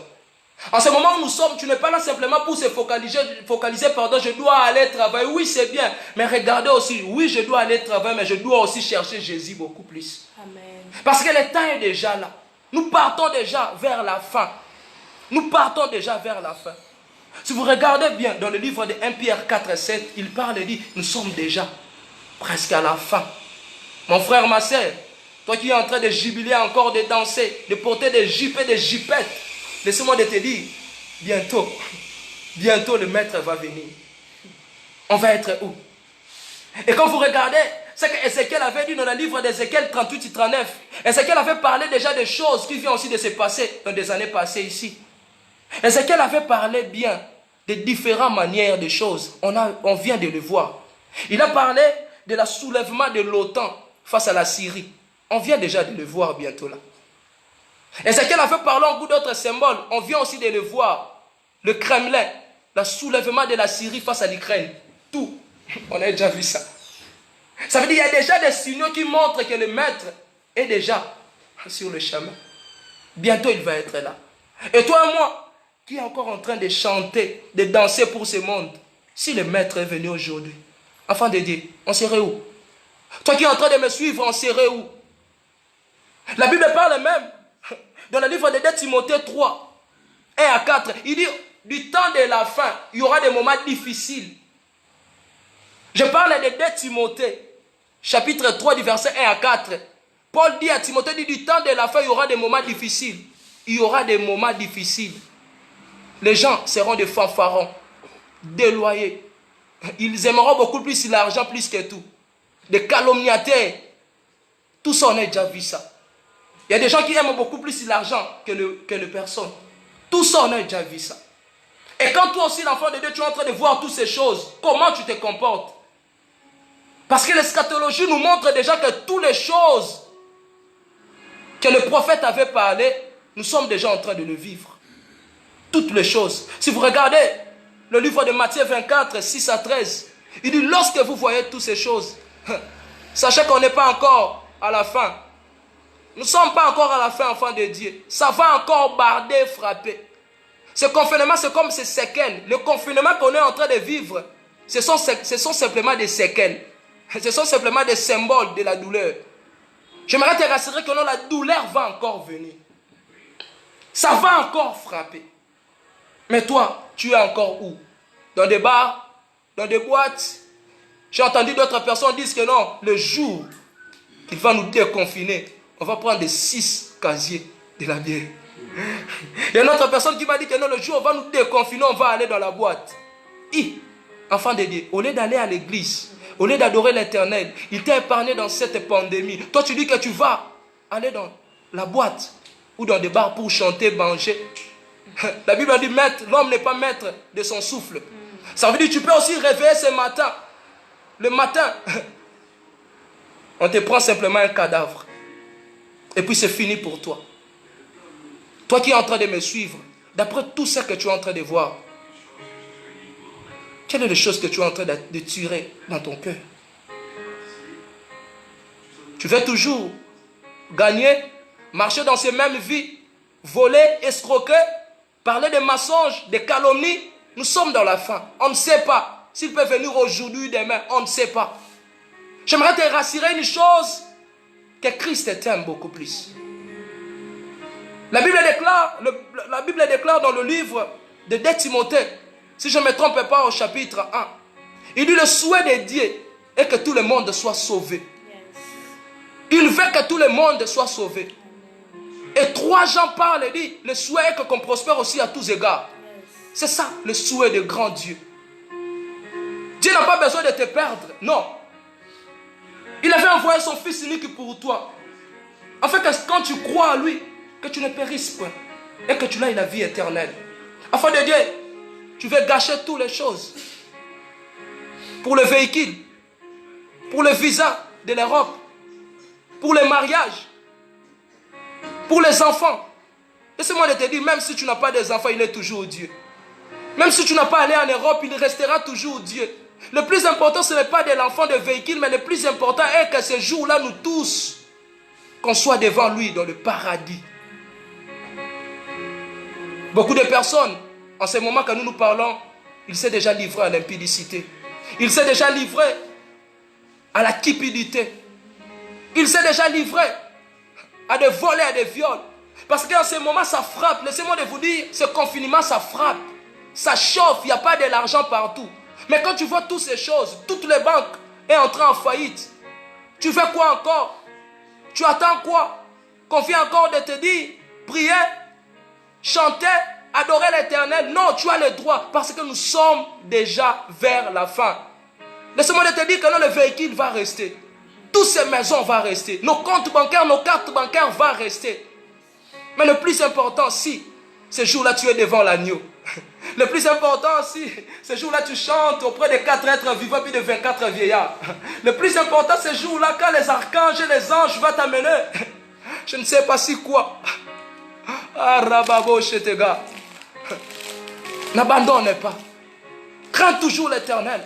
En ce moment où nous sommes, tu n'es pas là simplement pour se focaliser, pardon, je dois aller travailler. Oui, c'est bien. Mais regardez aussi, oui, je dois aller travailler, mais je dois aussi chercher Jésus beaucoup plus. Amen. Parce que le temps est déjà là. Nous partons déjà vers la fin. Nous partons déjà vers la fin. Si vous regardez bien dans le livre de 1 Pierre 4 7, il parle et dit, nous sommes déjà presque à la fin. Mon frère, ma soeur, toi qui es en train de jubiler encore, de danser, de porter des jupes et des jupettes, laissez-moi de te dire, bientôt le maître va venir. On va être où? Et quand vous regardez ce qu'Ézéchiel avait dit dans le livre d'Ézéchiel 38 et 39, Ézéchiel avait parlé déjà des choses qui viennent aussi de se passer dans des années passées ici. Ézéchiel avait parlé bien de différentes manières de choses. On vient de le voir. Il a parlé de la soulèvement de l'OTAN face à la Syrie. On vient déjà de le voir bientôt là. Ézéchiel avait parlé en bout d'autres symboles. On vient aussi de le voir. Le Kremlin, le soulèvement de la Syrie face à l'Ukraine. Tout. On a déjà vu ça. Ça veut dire qu'il y a déjà des signaux qui montrent que le maître est déjà sur le chemin. Bientôt il va être là. Et toi et moi, qui est encore en train de chanter, de danser pour ce monde, si le maître est venu aujourd'hui, enfant de Dieu, on serait où? Toi qui es en train de me suivre, on serait où? La Bible parle même, dans le livre de 2 Timothée 3, 1 à 4, il dit, du temps de la fin, il y aura des moments difficiles. Je parle de 2 Timothée, chapitre 3, du verset 1 à 4. Paul dit à Timothée, du temps de la fin, il y aura des moments difficiles. Il y aura des moments difficiles. Les gens seront des fanfarons, déloyés. Ils aimeront beaucoup plus l'argent plus que tout. Des calomniateurs. Tout ça, on a déjà vu ça. Il y a des gens qui aiment beaucoup plus l'argent que les personnes. Tout ça, on a déjà vu ça. Et quand toi aussi, l'enfant de Dieu, tu es en train de voir toutes ces choses, comment tu te comportes? Parce que l'eschatologie nous montre déjà que toutes les choses que le prophète avait parlé, nous sommes déjà en train de le vivre. Toutes les choses. Si vous regardez le livre de Matthieu 24, 6 à 13, il dit, lorsque vous voyez toutes ces choses, sachez qu'on n'est pas encore à la fin. Nous ne sommes pas encore à la fin, enfants de Dieu. Ça va encore barder, frapper. Ce confinement, c'est comme ces séquelles. Le confinement qu'on est en train de vivre, ce sont simplement des séquelles. Ce sont simplement des symboles de la douleur. J'aimerais te rassurer que non, la douleur va encore venir. Ça va encore frapper. Mais toi, tu es encore où? Dans des bars? Dans des boîtes? J'ai entendu d'autres personnes dire que non, le jour qu'il va nous déconfiner, on va prendre des 6 casiers de la bière. Il y a une autre personne qui m'a dit que non, le jour où on va nous déconfiner, on va aller dans la boîte. Enfant de Dieu, au lieu d'aller à l'église, au lieu d'adorer l'Éternel, il t'a épargné dans cette pandémie. Toi, tu dis que tu vas aller dans la boîte ou dans des bars pour chanter, manger. La Bible dit, l'homme n'est pas maître de son souffle. Ça veut dire que tu peux aussi réveiller ce matin. Le matin, on te prend simplement un cadavre. Et puis c'est fini pour toi. Toi qui es en train de me suivre, d'après tout ce que tu es en train de voir, quelles sont les choses que tu es en train de tirer dans ton cœur? Tu veux toujours gagner, marcher dans ces mêmes vies, voler, escroquer, parler de mensonges, de calomnies. Nous sommes dans la fin. On ne sait pas s'il peut venir aujourd'hui, demain. On ne sait pas. J'aimerais te rassurer une chose, que Christ t'aime beaucoup plus. La Bible déclare dans le livre de 2 Timothée, si je ne me trompe pas au chapitre 1, il dit le souhait de Dieu est que tout le monde soit sauvé. Il veut que tout le monde soit sauvé. Et 3 Jean parle et dit, le souhait est qu'on prospère aussi à tous égards. C'est ça le souhait de grand Dieu. Dieu n'a pas besoin de te perdre, non. Il avait envoyé son fils unique pour toi. Afin que quand tu crois à lui, que tu ne périsses pas et que tu aies la vie éternelle. Afin de Dieu, tu veux gâcher toutes les choses. Pour le véhicule, pour le visa de l'Europe, pour le mariage, pour les enfants. Laissez-moi te dire, même si tu n'as pas des enfants, il est toujours Dieu. Même si tu n'as pas allé en Europe, il restera toujours Dieu. Le plus important, ce n'est pas de l'enfant de véhicule, mais le plus important est que ce jour-là, nous tous, qu'on soit devant lui dans le paradis. Beaucoup de personnes, en ce moment que nous nous parlons, il s'est déjà livré à l'impudicité. Il s'est déjà livré à la cupidité. Il s'est déjà livré à des vols et à des viols. Parce qu'en ce moment, ça frappe. Laissez-moi de vous dire, ce confinement, ça frappe. Ça chauffe, il n'y a pas de l'argent partout. Mais quand tu vois toutes ces choses, toutes les banques sont entrées en faillite. Tu fais quoi encore? Tu attends quoi? Qu'on vienne encore de te dire, prier, chanter, adorer l'Éternel? Non, tu as le droit parce que nous sommes déjà vers la fin. Laisse-moi te dire que le véhicule va rester. Toutes ces maisons vont rester. Nos comptes bancaires, nos cartes bancaires vont rester. Mais le plus important, si ce jour-là tu es devant l'agneau. Le plus important, si ce jour-là tu chantes auprès des 4 êtres vivants puis de 24 vieillards. Le plus important, ce jour-là, quand les archanges et les anges vont t'amener. Je ne sais pas si quoi. Ah, Rababo Chetega. N'abandonne pas. Crains toujours l'Éternel.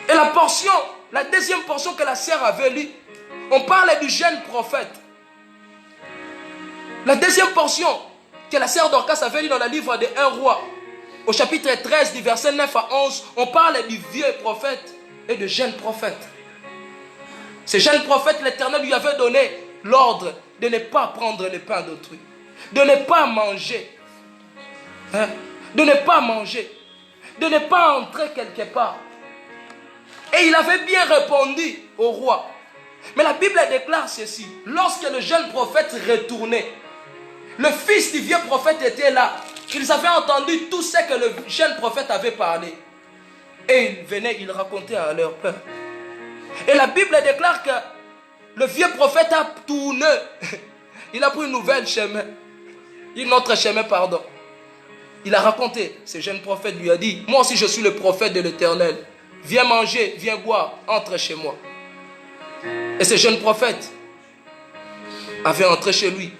Et la portion, la deuxième portion que la sœur avait lue, on parle du jeune prophète. La deuxième portion que la sœur Dorcas avait lue dans le livre de 1 roi, au chapitre 13, du verset 9 à 11, on parle du vieux prophète et du jeune prophète. Ce jeune prophète, l'Éternel lui avait donné l'ordre de ne pas prendre le pain d'autrui, de ne pas manger, de ne pas manger, de ne pas entrer quelque part. Et il avait bien répondu au roi. Mais la Bible déclare ceci: lorsque le jeune prophète retournait, le fils du vieux prophète était là. Ils avaient entendu tout ce que le jeune prophète avait parlé. Et ils venaient, ils racontaient à leur père. Et la Bible déclare que le vieux prophète a tourné. Il a pris une nouvelle chemin. Une autre chemin, pardon. Il a raconté. Ce jeune prophète lui a dit: moi aussi je suis le prophète de l'Éternel. Viens manger, viens boire, entre chez moi. Et ce jeune prophète avait entré chez lui.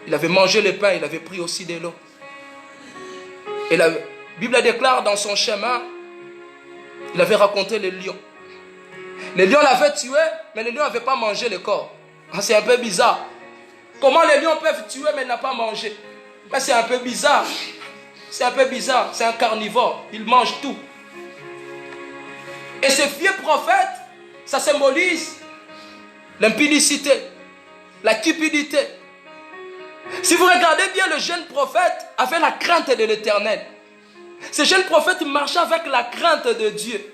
Il avait mangé le pain, il avait pris aussi de l'eau. Et la Bible déclare dans son chemin, il avait raconté le lion. Le lion l'avait tué, mais le lion n'avait pas mangé le corps. C'est un peu bizarre. Comment les lions peuvent tuer, mais n'a pas mangé? Mais c'est un peu bizarre. C'est un peu bizarre. C'est un carnivore. Il mange tout. Et ce vieux prophète, ça symbolise l'impudicité, la cupidité. Si vous regardez bien, le jeune prophète avait la crainte de l'Éternel. Ce jeune prophète marchait avec la crainte de Dieu.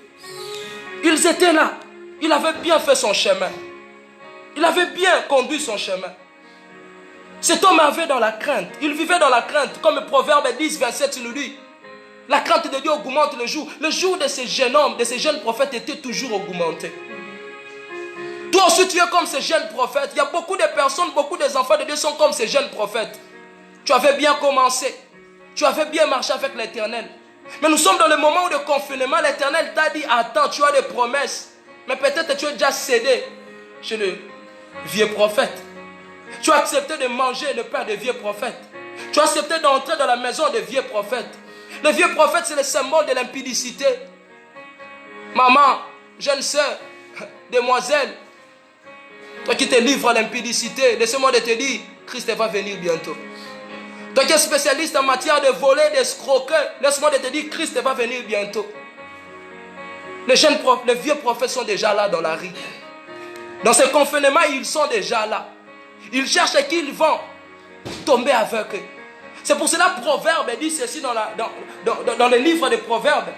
Ils étaient là. Il avait bien fait son chemin. Il avait bien conduit son chemin. Cet homme avait dans la crainte. Il vivait dans la crainte. Comme le Proverbe 10, 27 nous dit. La crainte de Dieu augmente le jour. Le jour de ces jeunes hommes, de ces jeunes prophètes était toujours augmenté. Toi aussi tu es comme ces jeunes prophètes. Il y a beaucoup de personnes, beaucoup d'enfants de Dieu sont comme ces jeunes prophètes. Tu avais bien commencé. Tu avais bien marché avec l'Éternel. Mais nous sommes dans le moment de confinement. L'Éternel t'a dit: attends, tu as des promesses. Mais peut-être tu as déjà cédé chez le vieux prophète. Tu as accepté de manger le pain des vieux prophètes. Tu as accepté d'entrer dans la maison des vieux prophètes. Le vieux prophète, c'est le symbole de l'impudicité. Maman, jeune sœur, demoiselle, toi qui te livres à l'impudicité, laissez-moi te dire, Christ va venir bientôt. Toi qui es spécialiste en matière de voler, d'escroquer, laisse-moi te dire, Christ va venir bientôt. Les vieux prophètes sont déjà là dans la rue. Dans ce confinement, ils sont déjà là. Ils cherchent à qui ils vont tomber avec eux. C'est pour cela que Proverbe dit ceci dans le livre des Proverbes,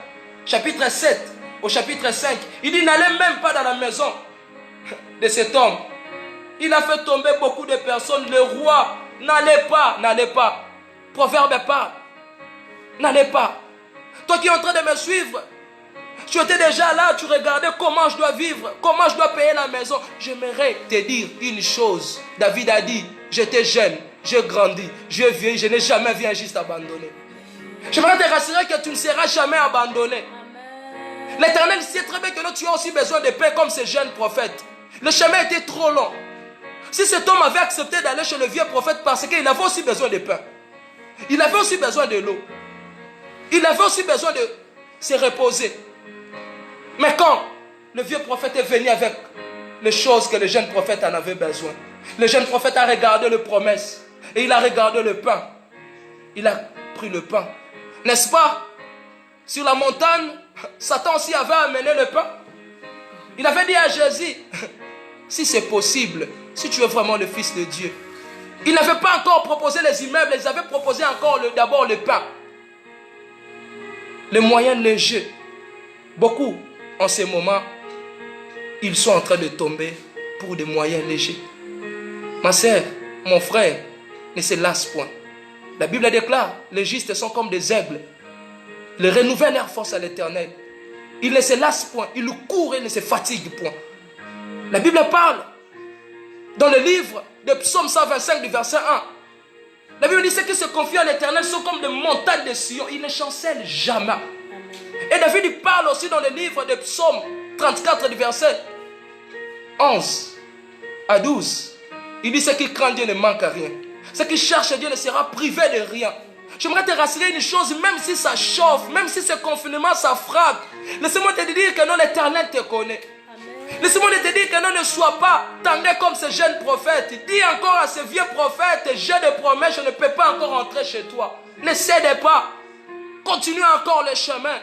chapitre 7, au chapitre 5. Il dit: n'allez même pas dans la maison de cet homme. Il a fait tomber beaucoup de personnes. Le roi, n'allez pas. Proverbe parle. N'allez pas. Toi qui es en train de me suivre, tu étais déjà là, tu regardais comment je dois vivre, comment je dois payer la maison. J'aimerais te dire une chose. David a dit: j'étais jeune, j'ai grandi, j'ai vieilli, je n'ai jamais vu un juste abandonné. J'aimerais te rassurer que tu ne seras jamais abandonné. L'Éternel sait très bien que tu as aussi besoin de paix comme ces jeunes prophètes. Le chemin était trop long. Si cet homme avait accepté d'aller chez le vieux prophète parce qu'il avait aussi besoin de pain, il avait aussi besoin de l'eau, il avait aussi besoin de se reposer. Mais quand le vieux prophète est venu avec les choses que le jeune prophète en avait besoin, le jeune prophète a regardé les promesses et il a regardé le pain. il a pris le pain. N'est-ce pas? Sur la montagne, Satan aussi avait amené le pain. Il avait dit à Jésus, si c'est possible, si tu es vraiment le Fils de Dieu. Il n'avait pas encore proposé les immeubles, ils avaient proposé encore d'abord le pain. Les moyens légers. Beaucoup, en ce moment, ils sont en train de tomber pour des moyens légers. Ma sœur, mon frère, ne se lasse point. La Bible déclare, les justes sont comme des aigles. Ils renouvellent leur force à l'Éternel. Ils ne se lassent point, ils courent et ne se fatiguent point. La Bible parle dans le livre de Psaume 125 du verset 1. La Bible dit ceux qui se confient à l'Éternel sont comme des montagnes de Sion. Ils ne chancellent jamais. Et David il parle aussi dans le livre de Psaume 34 du verset 11 à 12. Il dit ceux qui craignent Dieu ne manquent à rien. Ceux qui cherchent Dieu ne sera privé de rien. J'aimerais te rassurer une chose, même si ça chauffe, même si ce confinement ça frappe, laissez-moi te dire que non, l'Éternel te connaît. Laissez-moi te dire que non, ne sois pas tendé comme ce jeune prophète. Dis encore à ce vieux prophète, j'ai des promesses, je ne peux pas encore entrer chez toi. Ne cède pas. Continue encore le chemin.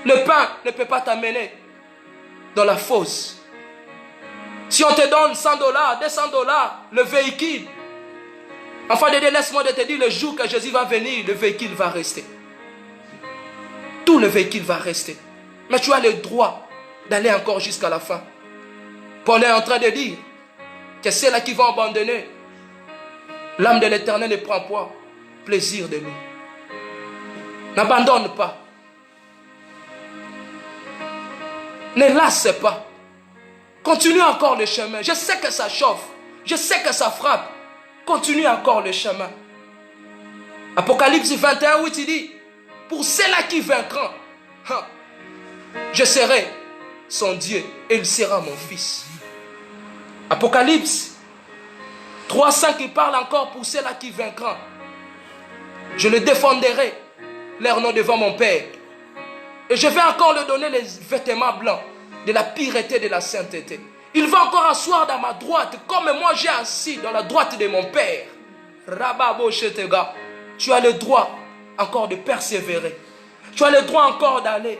Le pain ne peut pas t'amener dans la fosse. Si on te donne $100, $200, le véhicule, enfin, laisse-moi te dire, le jour que Jésus va venir, le véhicule va rester. Tout le véhicule va rester. Mais tu as le droit d'aller encore jusqu'à la fin. Paul est en train de dire que c'est là qui va abandonner. L'âme de l'Éternel ne prend pas plaisir de lui. N'abandonne pas. Ne lasse pas. Continue encore le chemin. Je sais que ça chauffe. Je sais que ça frappe. Continue encore le chemin. Apocalypse 21, 8, il dit, pour ceux-là qui vaincront, je serai son Dieu et il sera mon fils. Apocalypse 3, 5, il parle encore pour ceux-là qui vaincront. Je le défendrai, leur nom devant mon Père. Et je vais encore leur donner les vêtements blancs de la pureté de la sainteté. Il va encore asseoir dans ma droite, comme moi j'ai assis dans la droite de mon Père. Rababo Shetega, tu as le droit encore de persévérer. Tu as le droit encore d'aller.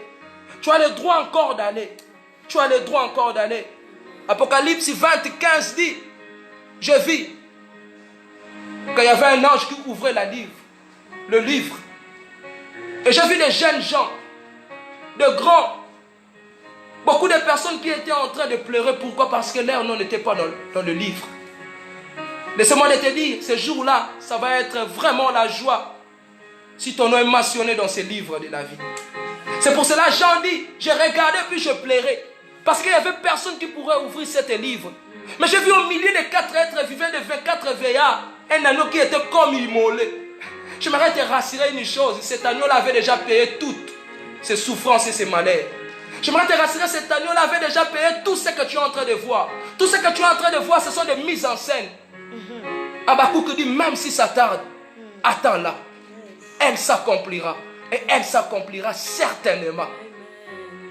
Tu as le droit encore d'aller. Tu as le droit encore d'aller. Apocalypse 20, 15 dit, je vis qu'il y avait un ange qui ouvrait le livre. Et j'ai vu des jeunes gens, de grands, beaucoup de personnes qui étaient en train de pleurer. Pourquoi? Parce que leur nom n'était pas dans le livre. Laissez-moi te dire, ce jour-là, ça va être vraiment la joie si ton nom est mentionné dans ce livre de la vie. C'est pour cela Jean dit, j'ai regardé puis je pleurais. Parce qu'il n'y avait personne qui pourrait ouvrir ce livre. Mais j'ai vu au milieu de 4 êtres vivants, de 24 veillards, un agneau qui était comme immolé. J'aimerais te rassurer une chose, cet agneau-là avait déjà payé toutes ses souffrances et ses malheurs. J'aimerais te rassurer, cet agneau-là avait déjà payé tout ce que tu es en train de voir. Tout ce que tu es en train de voir, ce sont des mises en scène. Habakkuk dit, même si ça tarde, attends-la. Elle s'accomplira. Et elle s'accomplira certainement.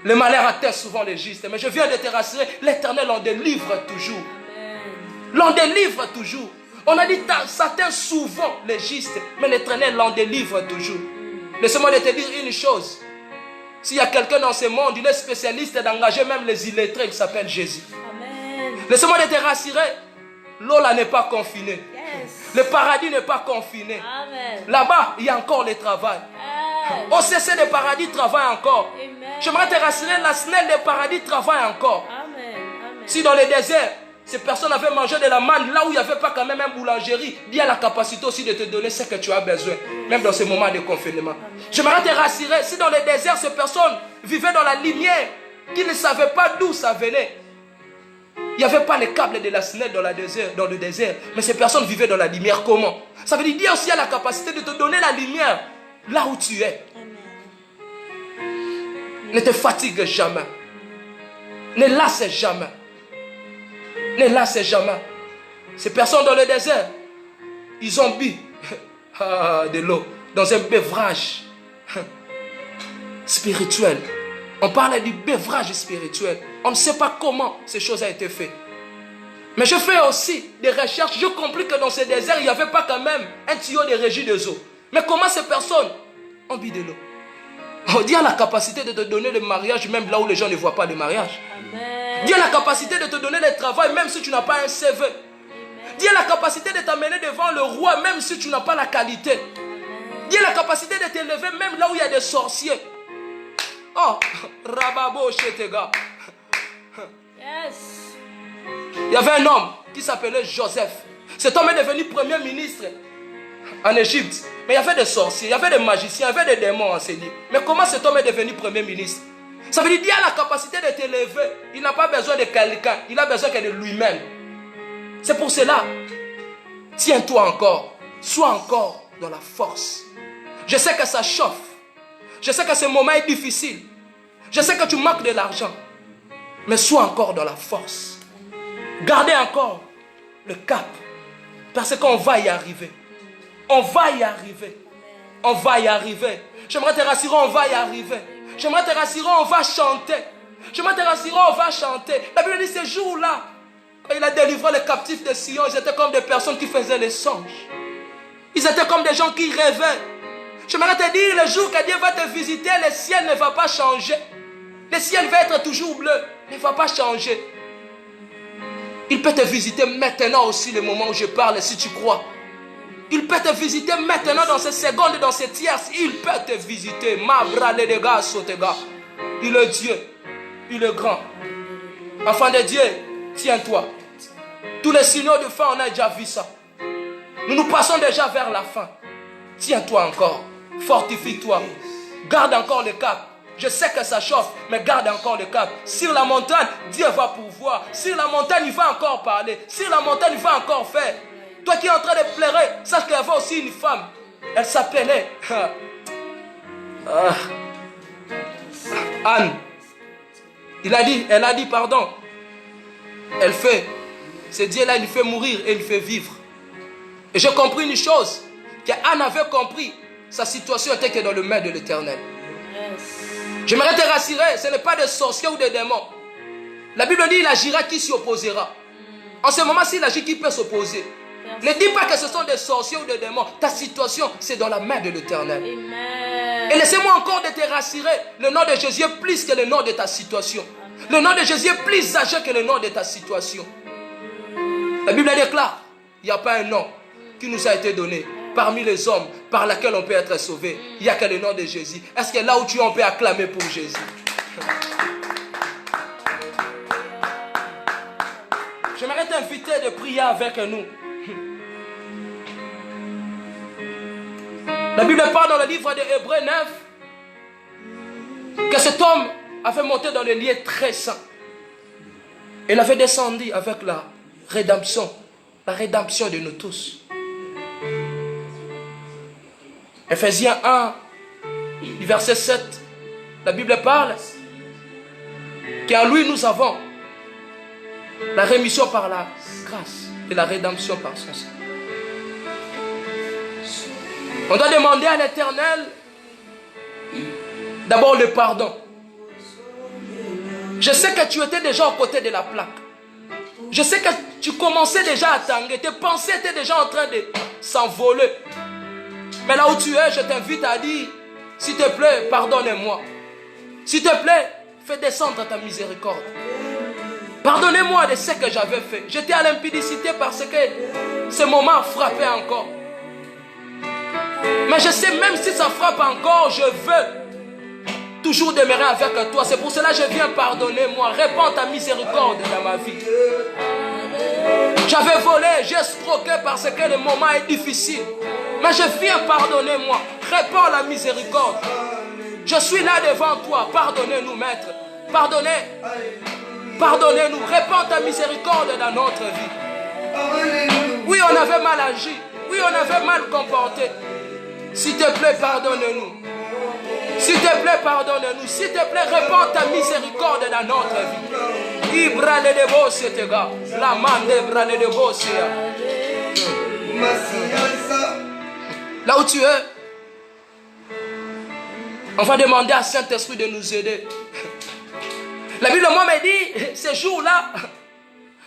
Le malheur atteint souvent les justes. Mais je viens de te rassurer, l'Éternel en délivre toujours. L'en délivre toujours. On a dit, ça atteint souvent les justes. Mais l'Éternel l'en délivre toujours. Laisse-moi te dire une chose. S'il y a quelqu'un dans ce monde, il est spécialiste d'engager même les illettrés, il s'appelle Jésus. Laisse-moi te rassurer. L'eau là n'est pas confinée. Yes. Le paradis n'est pas confiné. Là-bas, il y a encore le travail. Au CC des paradis travaille encore. J'aimerais te rassurer, la snelle des paradis travaille encore. Amen. Amen. Si dans le désert, ces personnes avaient mangé de la manne, là où il n'y avait pas quand même une boulangerie, il y a la capacité aussi de te donner ce que tu as besoin, même dans ces moments de confinement. J'aimerais te rassurer, si dans le désert, ces personnes vivaient dans la lumière, qui ne savaient pas d'où ça venait. Il n'y avait pas les câbles de la snelle dans le désert, mais ces personnes vivaient dans la lumière. Comment? Ça veut dire Dieu aussi a la capacité de te donner la lumière là où tu es. Ne te fatigue jamais. Ne lasse jamais. Ne lasse jamais. Ces personnes dans le désert, ils ont bu de l'eau dans un beuvage spirituel. On parle du beuvage spirituel. On ne sait pas comment ces choses ont été faites. Mais je fais aussi des recherches. Je compris que dans ce désert, il n'y avait pas quand même un tuyau de régie des eaux. Mais comment ces personnes ont bu de l'eau? Dieu a la capacité de te donner le mariage même là où les gens ne voient pas le mariage. Amen. Dieu a la capacité de te donner le travail même si tu n'as pas un CV. Dieu a la capacité de t'amener devant le roi même si tu n'as pas la qualité. Dieu a la capacité de t'élever même là où il y a des sorciers. Oh, Rababo Chetega. Yes. Il y avait un homme qui s'appelait Joseph. Cet homme est devenu premier ministre en Égypte. Mais il y avait des sorciers, il y avait des magiciens, il y avait des démons enseignés. Mais comment cet homme est devenu premier ministre? Ça veut dire qu'il a la capacité de t'élever. Il n'a pas besoin de quelqu'un, il a besoin que de lui-même. C'est pour cela, tiens-toi encore, sois encore dans la force. Je sais que ça chauffe. Je sais que ce moment est difficile. Je sais que tu manques de l'argent. Mais sois encore dans la force. Gardez encore le cap. Parce qu'on va y arriver. On va y arriver. On va y arriver. J'aimerais te rassurer, on va y arriver. J'aimerais te rassurer, on va chanter. J'aimerais te rassurer, on va chanter. La Bible dit ces jours-là, quand il a délivré les captifs de Sion, ils étaient comme des personnes qui faisaient les songes. Ils étaient comme des gens qui rêvaient. J'aimerais te dire, le jour que Dieu va te visiter, le ciel ne va pas changer. Le ciel va être toujours bleu. Il ne va pas changer. Il peut te visiter maintenant aussi, le moment où je parle, si tu crois. Il peut te visiter maintenant dans ces secondes, dans ces tierces. Il peut te visiter. Il est Dieu. Il est grand. Enfant de Dieu, tiens-toi. Tous les signaux de fin, on a déjà vu ça. Nous passons déjà vers la fin. Tiens-toi encore. Fortifie-toi. Garde encore le cap. Je sais que ça chauffe, mais garde encore le cap. Sur la montagne, Dieu va pouvoir. Sur la montagne, il va encore parler. Sur la montagne, il va encore faire. Toi qui es en train de pleurer, sache qu'il y avait aussi une femme. Elle s'appelait Anne. Elle a dit pardon. Elle fait, ce Dieu-là, il fait mourir et il fait vivre. Et j'ai compris une chose, qu'Anne avait compris, sa situation était que dans le main de l'Éternel. J'aimerais te rassurer, ce n'est pas des sorciers ou des démons. La Bible dit, il agira qui s'y opposera. En ce moment, s'il agit, qui peut s'opposer? Ne dis pas que ce sont des sorciers ou des démons. Ta situation, c'est dans la main de l'Éternel. Et laissez-moi encore de te rassurer. Le nom de Jésus est plus que le nom de ta situation. Le nom de Jésus est plus âgé que le nom de ta situation. La Bible déclare, il n'y a pas un nom qui nous a été donné parmi les hommes par lequel on peut être sauvé. Il n'y a que le nom de Jésus. Est-ce que là où tu es, on peut acclamer pour Jésus? J'aimerais t'inviter de prier avec nous. La Bible parle dans le livre de Hébreux 9 que cet homme avait monté dans les lieux très saints. Il avait descendu avec la rédemption de nous tous. Ephésiens 1, verset 7, la Bible parle qu'en lui nous avons la rémission par la grâce et la rédemption par son sang. On doit demander à l'Éternel d'abord le pardon. Je sais que tu étais déjà aux côtés de la plaque. Je sais que tu commençais déjà à tanguer. Tes pensées étaient déjà en train de s'envoler. Mais là où tu es, je t'invite à dire, s'il te plaît, pardonne-moi. S'il te plaît, fais descendre ta miséricorde. Pardonnez-moi de ce que j'avais fait. J'étais à l'impudicité parce que ce moment a frappé encore. Mais je sais, même si ça frappe encore, je veux toujours demeurer avec toi. C'est pour cela que je viens pardonner-moi. Répands ta miséricorde dans ma vie. J'avais volé, j'ai escroqué parce que le moment est difficile. Mais je viens pardonner-moi. Répands la miséricorde. Je suis là devant toi. Pardonnez-nous, maître. Pardonnez-nous. Répands ta miséricorde dans notre vie. Oui, on avait mal agi. Oui, on avait mal comporté. S'il te plaît, pardonne-nous. S'il te plaît, pardonne-nous. S'il te plaît, répands ta miséricorde dans notre vie. Ibrale de bosse, te gars. La main de brale de bosse. Là où tu es, on va demander à Saint-Esprit de nous aider. La Bible, moi, me dit, ces jours-là,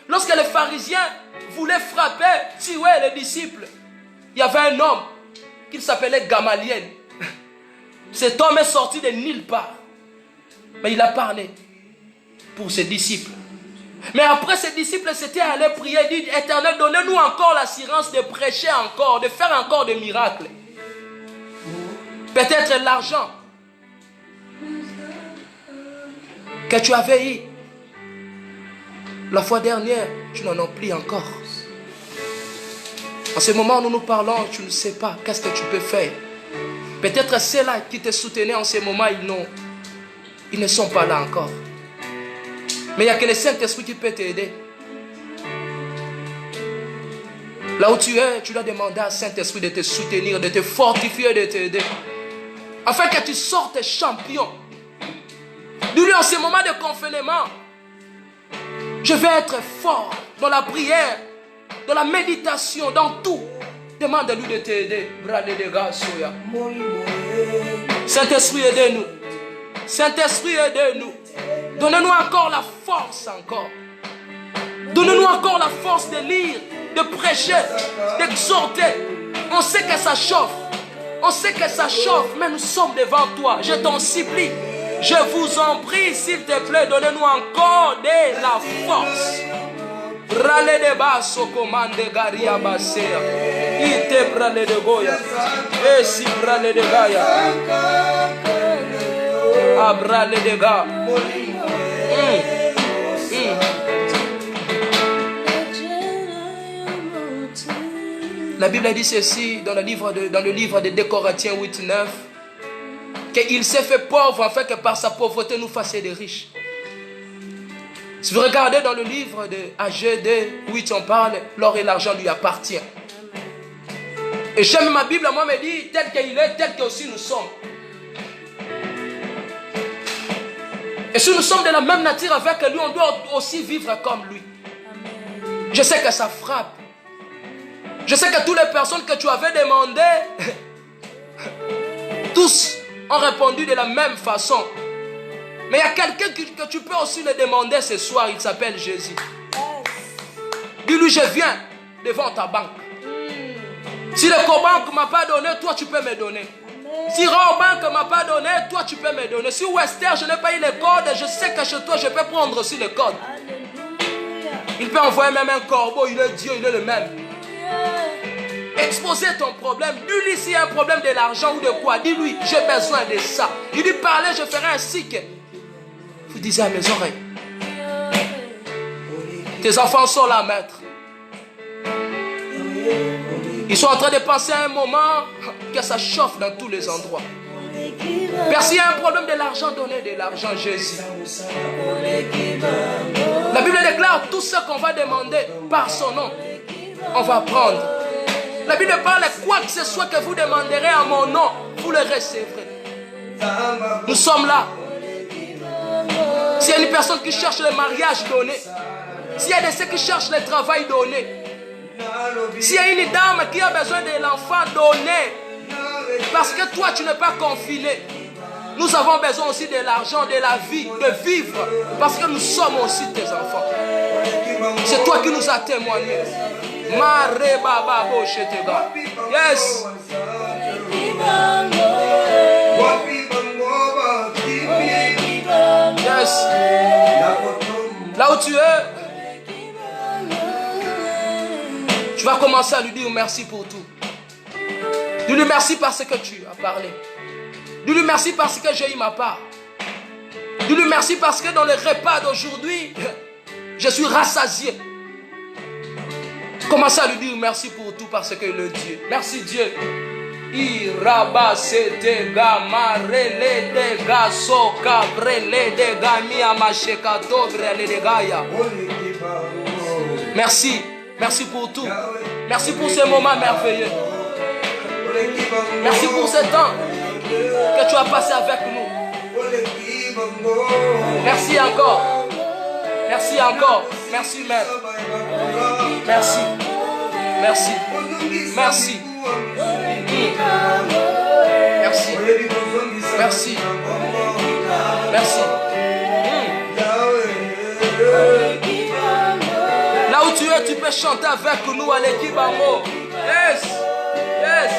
Lorsque les pharisiens voulaient frapper, tuer les disciples, il y avait un homme qui s'appelait Gamaliel. Cet homme est sorti de nulle part. Mais il a parlé pour ses disciples. Mais après, ses disciples s'étaient allés prier, dit, Éternel, donnez-nous encore l'assurance de prêcher encore, de faire encore des miracles. Peut-être l'argent que tu avais eu la fois dernière, tu n'en as plus encore. En ce moment où nous nous parlons, tu ne sais pas qu'est-ce que tu peux faire. Peut-être ceux-là qui te soutenaient en ce moment, ils ne sont pas là encore. Mais il n'y a que le Saint-Esprit qui peut t'aider. Là où tu es, tu dois demander à Saint-Esprit de te soutenir, de te fortifier, de t'aider. Afin que tu sortes champion. Dis-lui en ce moment de confinement, je vais être fort dans la prière, dans la méditation, dans tout. Demande-lui de t'aider. Saint-Esprit, aidez-nous. Saint-Esprit, aidez-nous. Donnez-nous encore la force encore. Donnez-nous encore la force de lire, de prêcher, d'exhorter. On sait que ça chauffe. On sait que ça chauffe, mais nous sommes devant toi. Je t'en supplie. Je vous en prie, s'il te plaît, donnez-nous encore de la force. Brale de basso commande garia basea. Ite brale de goya. Esi brale de gaya. Abrale de ga. La Bible dit ceci dans le livre de Corinthiens 8-9, qu'il s'est fait pauvre afin que par sa pauvreté nous fassions des riches. Si vous regardez dans le livre de AG2 8, on parle, l'or et l'argent lui appartiennent. Et j'aime ma Bible, moi me dit, tel qu'il est, tel que aussi nous sommes. Et si nous sommes de la même nature avec lui, on doit aussi vivre comme lui. Je sais que ça frappe. Je sais que toutes les personnes que tu avais demandé, tous ont répondu de la même façon. Mais il y a quelqu'un que tu peux aussi le demander ce soir, il s'appelle Jésus. Dis-lui, je viens devant ta banque. Si le Cobank ne m'a pas donné, toi tu peux me donner. Si Rawbank ne m'a pas donné, toi tu peux me donner. Si Western, je n'ai pas eu le code, je sais que chez toi je peux prendre aussi le code. Il peut envoyer même un corbeau, il est Dieu, il est le même. Exposer ton problème. Dis-lui s'il y a un problème de l'argent ou de quoi. Dis-lui, j'ai besoin de ça. Il lui parler, je ferai ainsi que vous disiez à mes oreilles. Tes enfants sont là, maître. Ils sont en train de penser à un moment que ça chauffe dans tous les endroits. Père, s'il y a un problème de l'argent, donnez de l'argent, Jésus. La Bible déclare tout ce qu'on va demander par son nom, on va prendre. La Bible parle quoi que ce soit que vous demanderez en mon nom, vous le recevrez. Nous sommes là. S'il y a une personne qui cherche le mariage, donnez. S'il y a des ceux qui cherchent le travail, donnez. S'il y a une dame qui a besoin de l'enfant, donnez. Parce que toi, tu n'es pas confiné. Nous avons besoin aussi de l'argent, de la vie, de vivre. Parce que nous sommes aussi tes enfants. C'est toi qui nous as témoigné. Yes. Yes. Là où tu es, tu vas commencer à lui dire merci pour tout. Dis-lui merci parce que tu as parlé. Dis-lui merci parce que j'ai eu ma part. Dis-lui merci parce que dans le repas d'aujourd'hui, je suis rassasié. Commencez à lui dire merci pour tout parce que le Dieu. Merci Dieu. Merci. Merci pour tout. Merci pour ce moment merveilleux. Merci pour ce temps que tu as passé avec nous. Merci encore. Merci encore. Merci Maître. Merci. Merci. Merci. Merci. Merci. Merci. peux chanter avec nous à l'équipe Bango. Yes. Yes.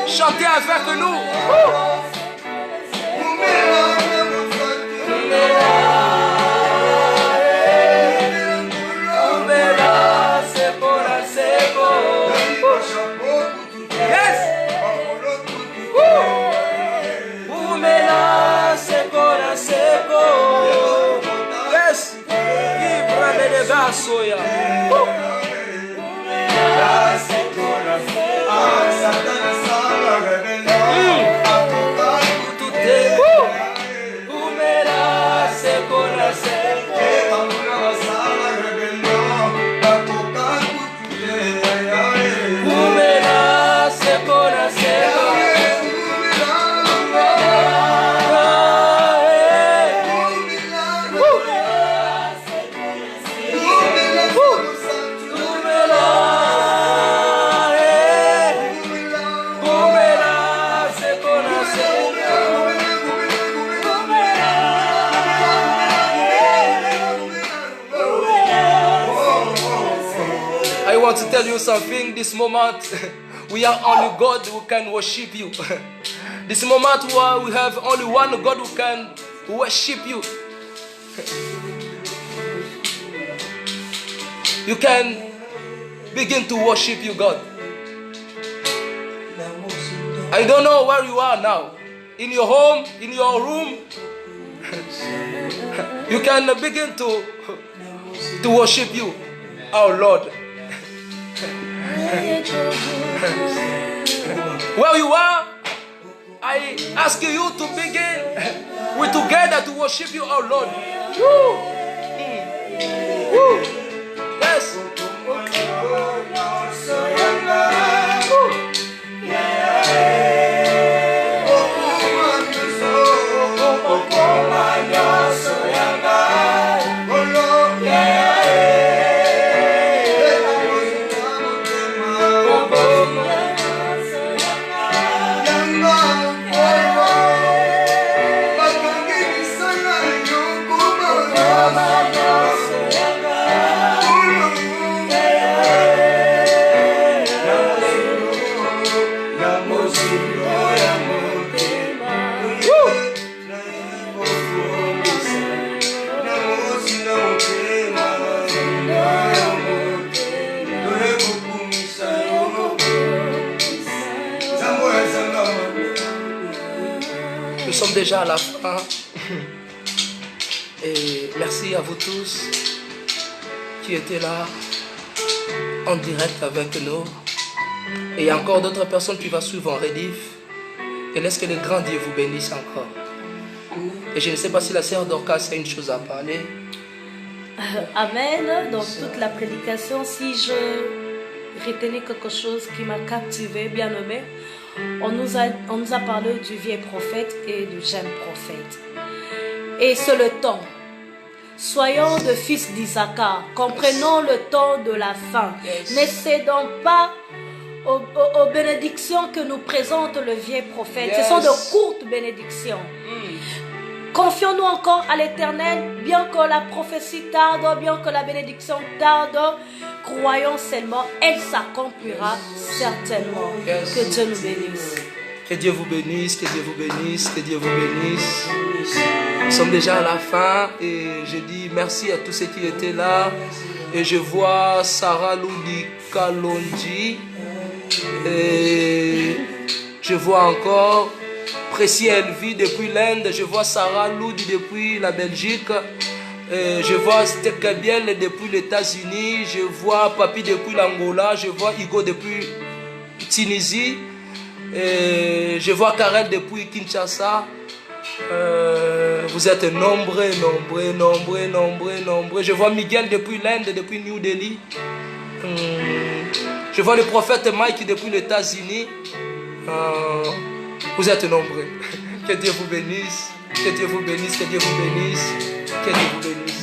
Chantez avec nous. Soya. I want to tell you something. This moment, we are only God who can worship you. This moment where we have only one God who can worship you. You can begin to worship you, God. I don't know where you are now. In your home, in your room. You can begin to worship you, our Lord. Where you are, I ask you to begin with together to worship you, our Lord. Woo. Woo. Yes. Nous sommes déjà à la fin. Et merci à vous tous qui étaient là en direct avec nous. Et il y a encore d'autres personnes qui vont suivre en rediff. Et laisse que le grand Dieu vous bénisse encore. Et je ne sais pas si la sœur Dorcas a une chose à parler. Amen. Dans toute la prédication, si je retenais quelque chose qui m'a captivé, bien aimé, on nous a parlé du vieux prophète et du jeune prophète. Et c'est le temps. Soyons de fils d'Isaac, comprenons le temps de la fin. Yes. Ne cédons pas aux bénédictions que nous présente le vieux prophète. Yes. Ce sont de courtes bénédictions. Confions-nous encore à l'Éternel, bien que la prophétie tarde, bien que la bénédiction tarde. Croyons seulement, elle s'accomplira certainement. Yes. Que Dieu nous bénisse. Que Dieu vous bénisse, que Dieu vous bénisse, que Dieu vous bénisse. Nous sommes déjà à la fin et je dis merci à tous ceux qui étaient là. Et je vois Sarah Loudi Kalonji. Et je vois encore Précis Elvi depuis l'Inde. Je vois Sarah Loudi depuis la Belgique. Je vois Stekabiel depuis les États-Unis. Je vois Papi depuis l'Angola. Je vois Igo depuis Tunisie. Je vois Karen depuis Kinshasa. Vous êtes nombreux. Je vois Miguel depuis l'Inde, depuis New Delhi. Je vois le prophète Mike depuis les États-Unis. Vous êtes nombreux. Que Dieu vous bénisse. Que Dieu vous bénisse. Que Dieu vous bénisse. Que Dieu vous bénisse.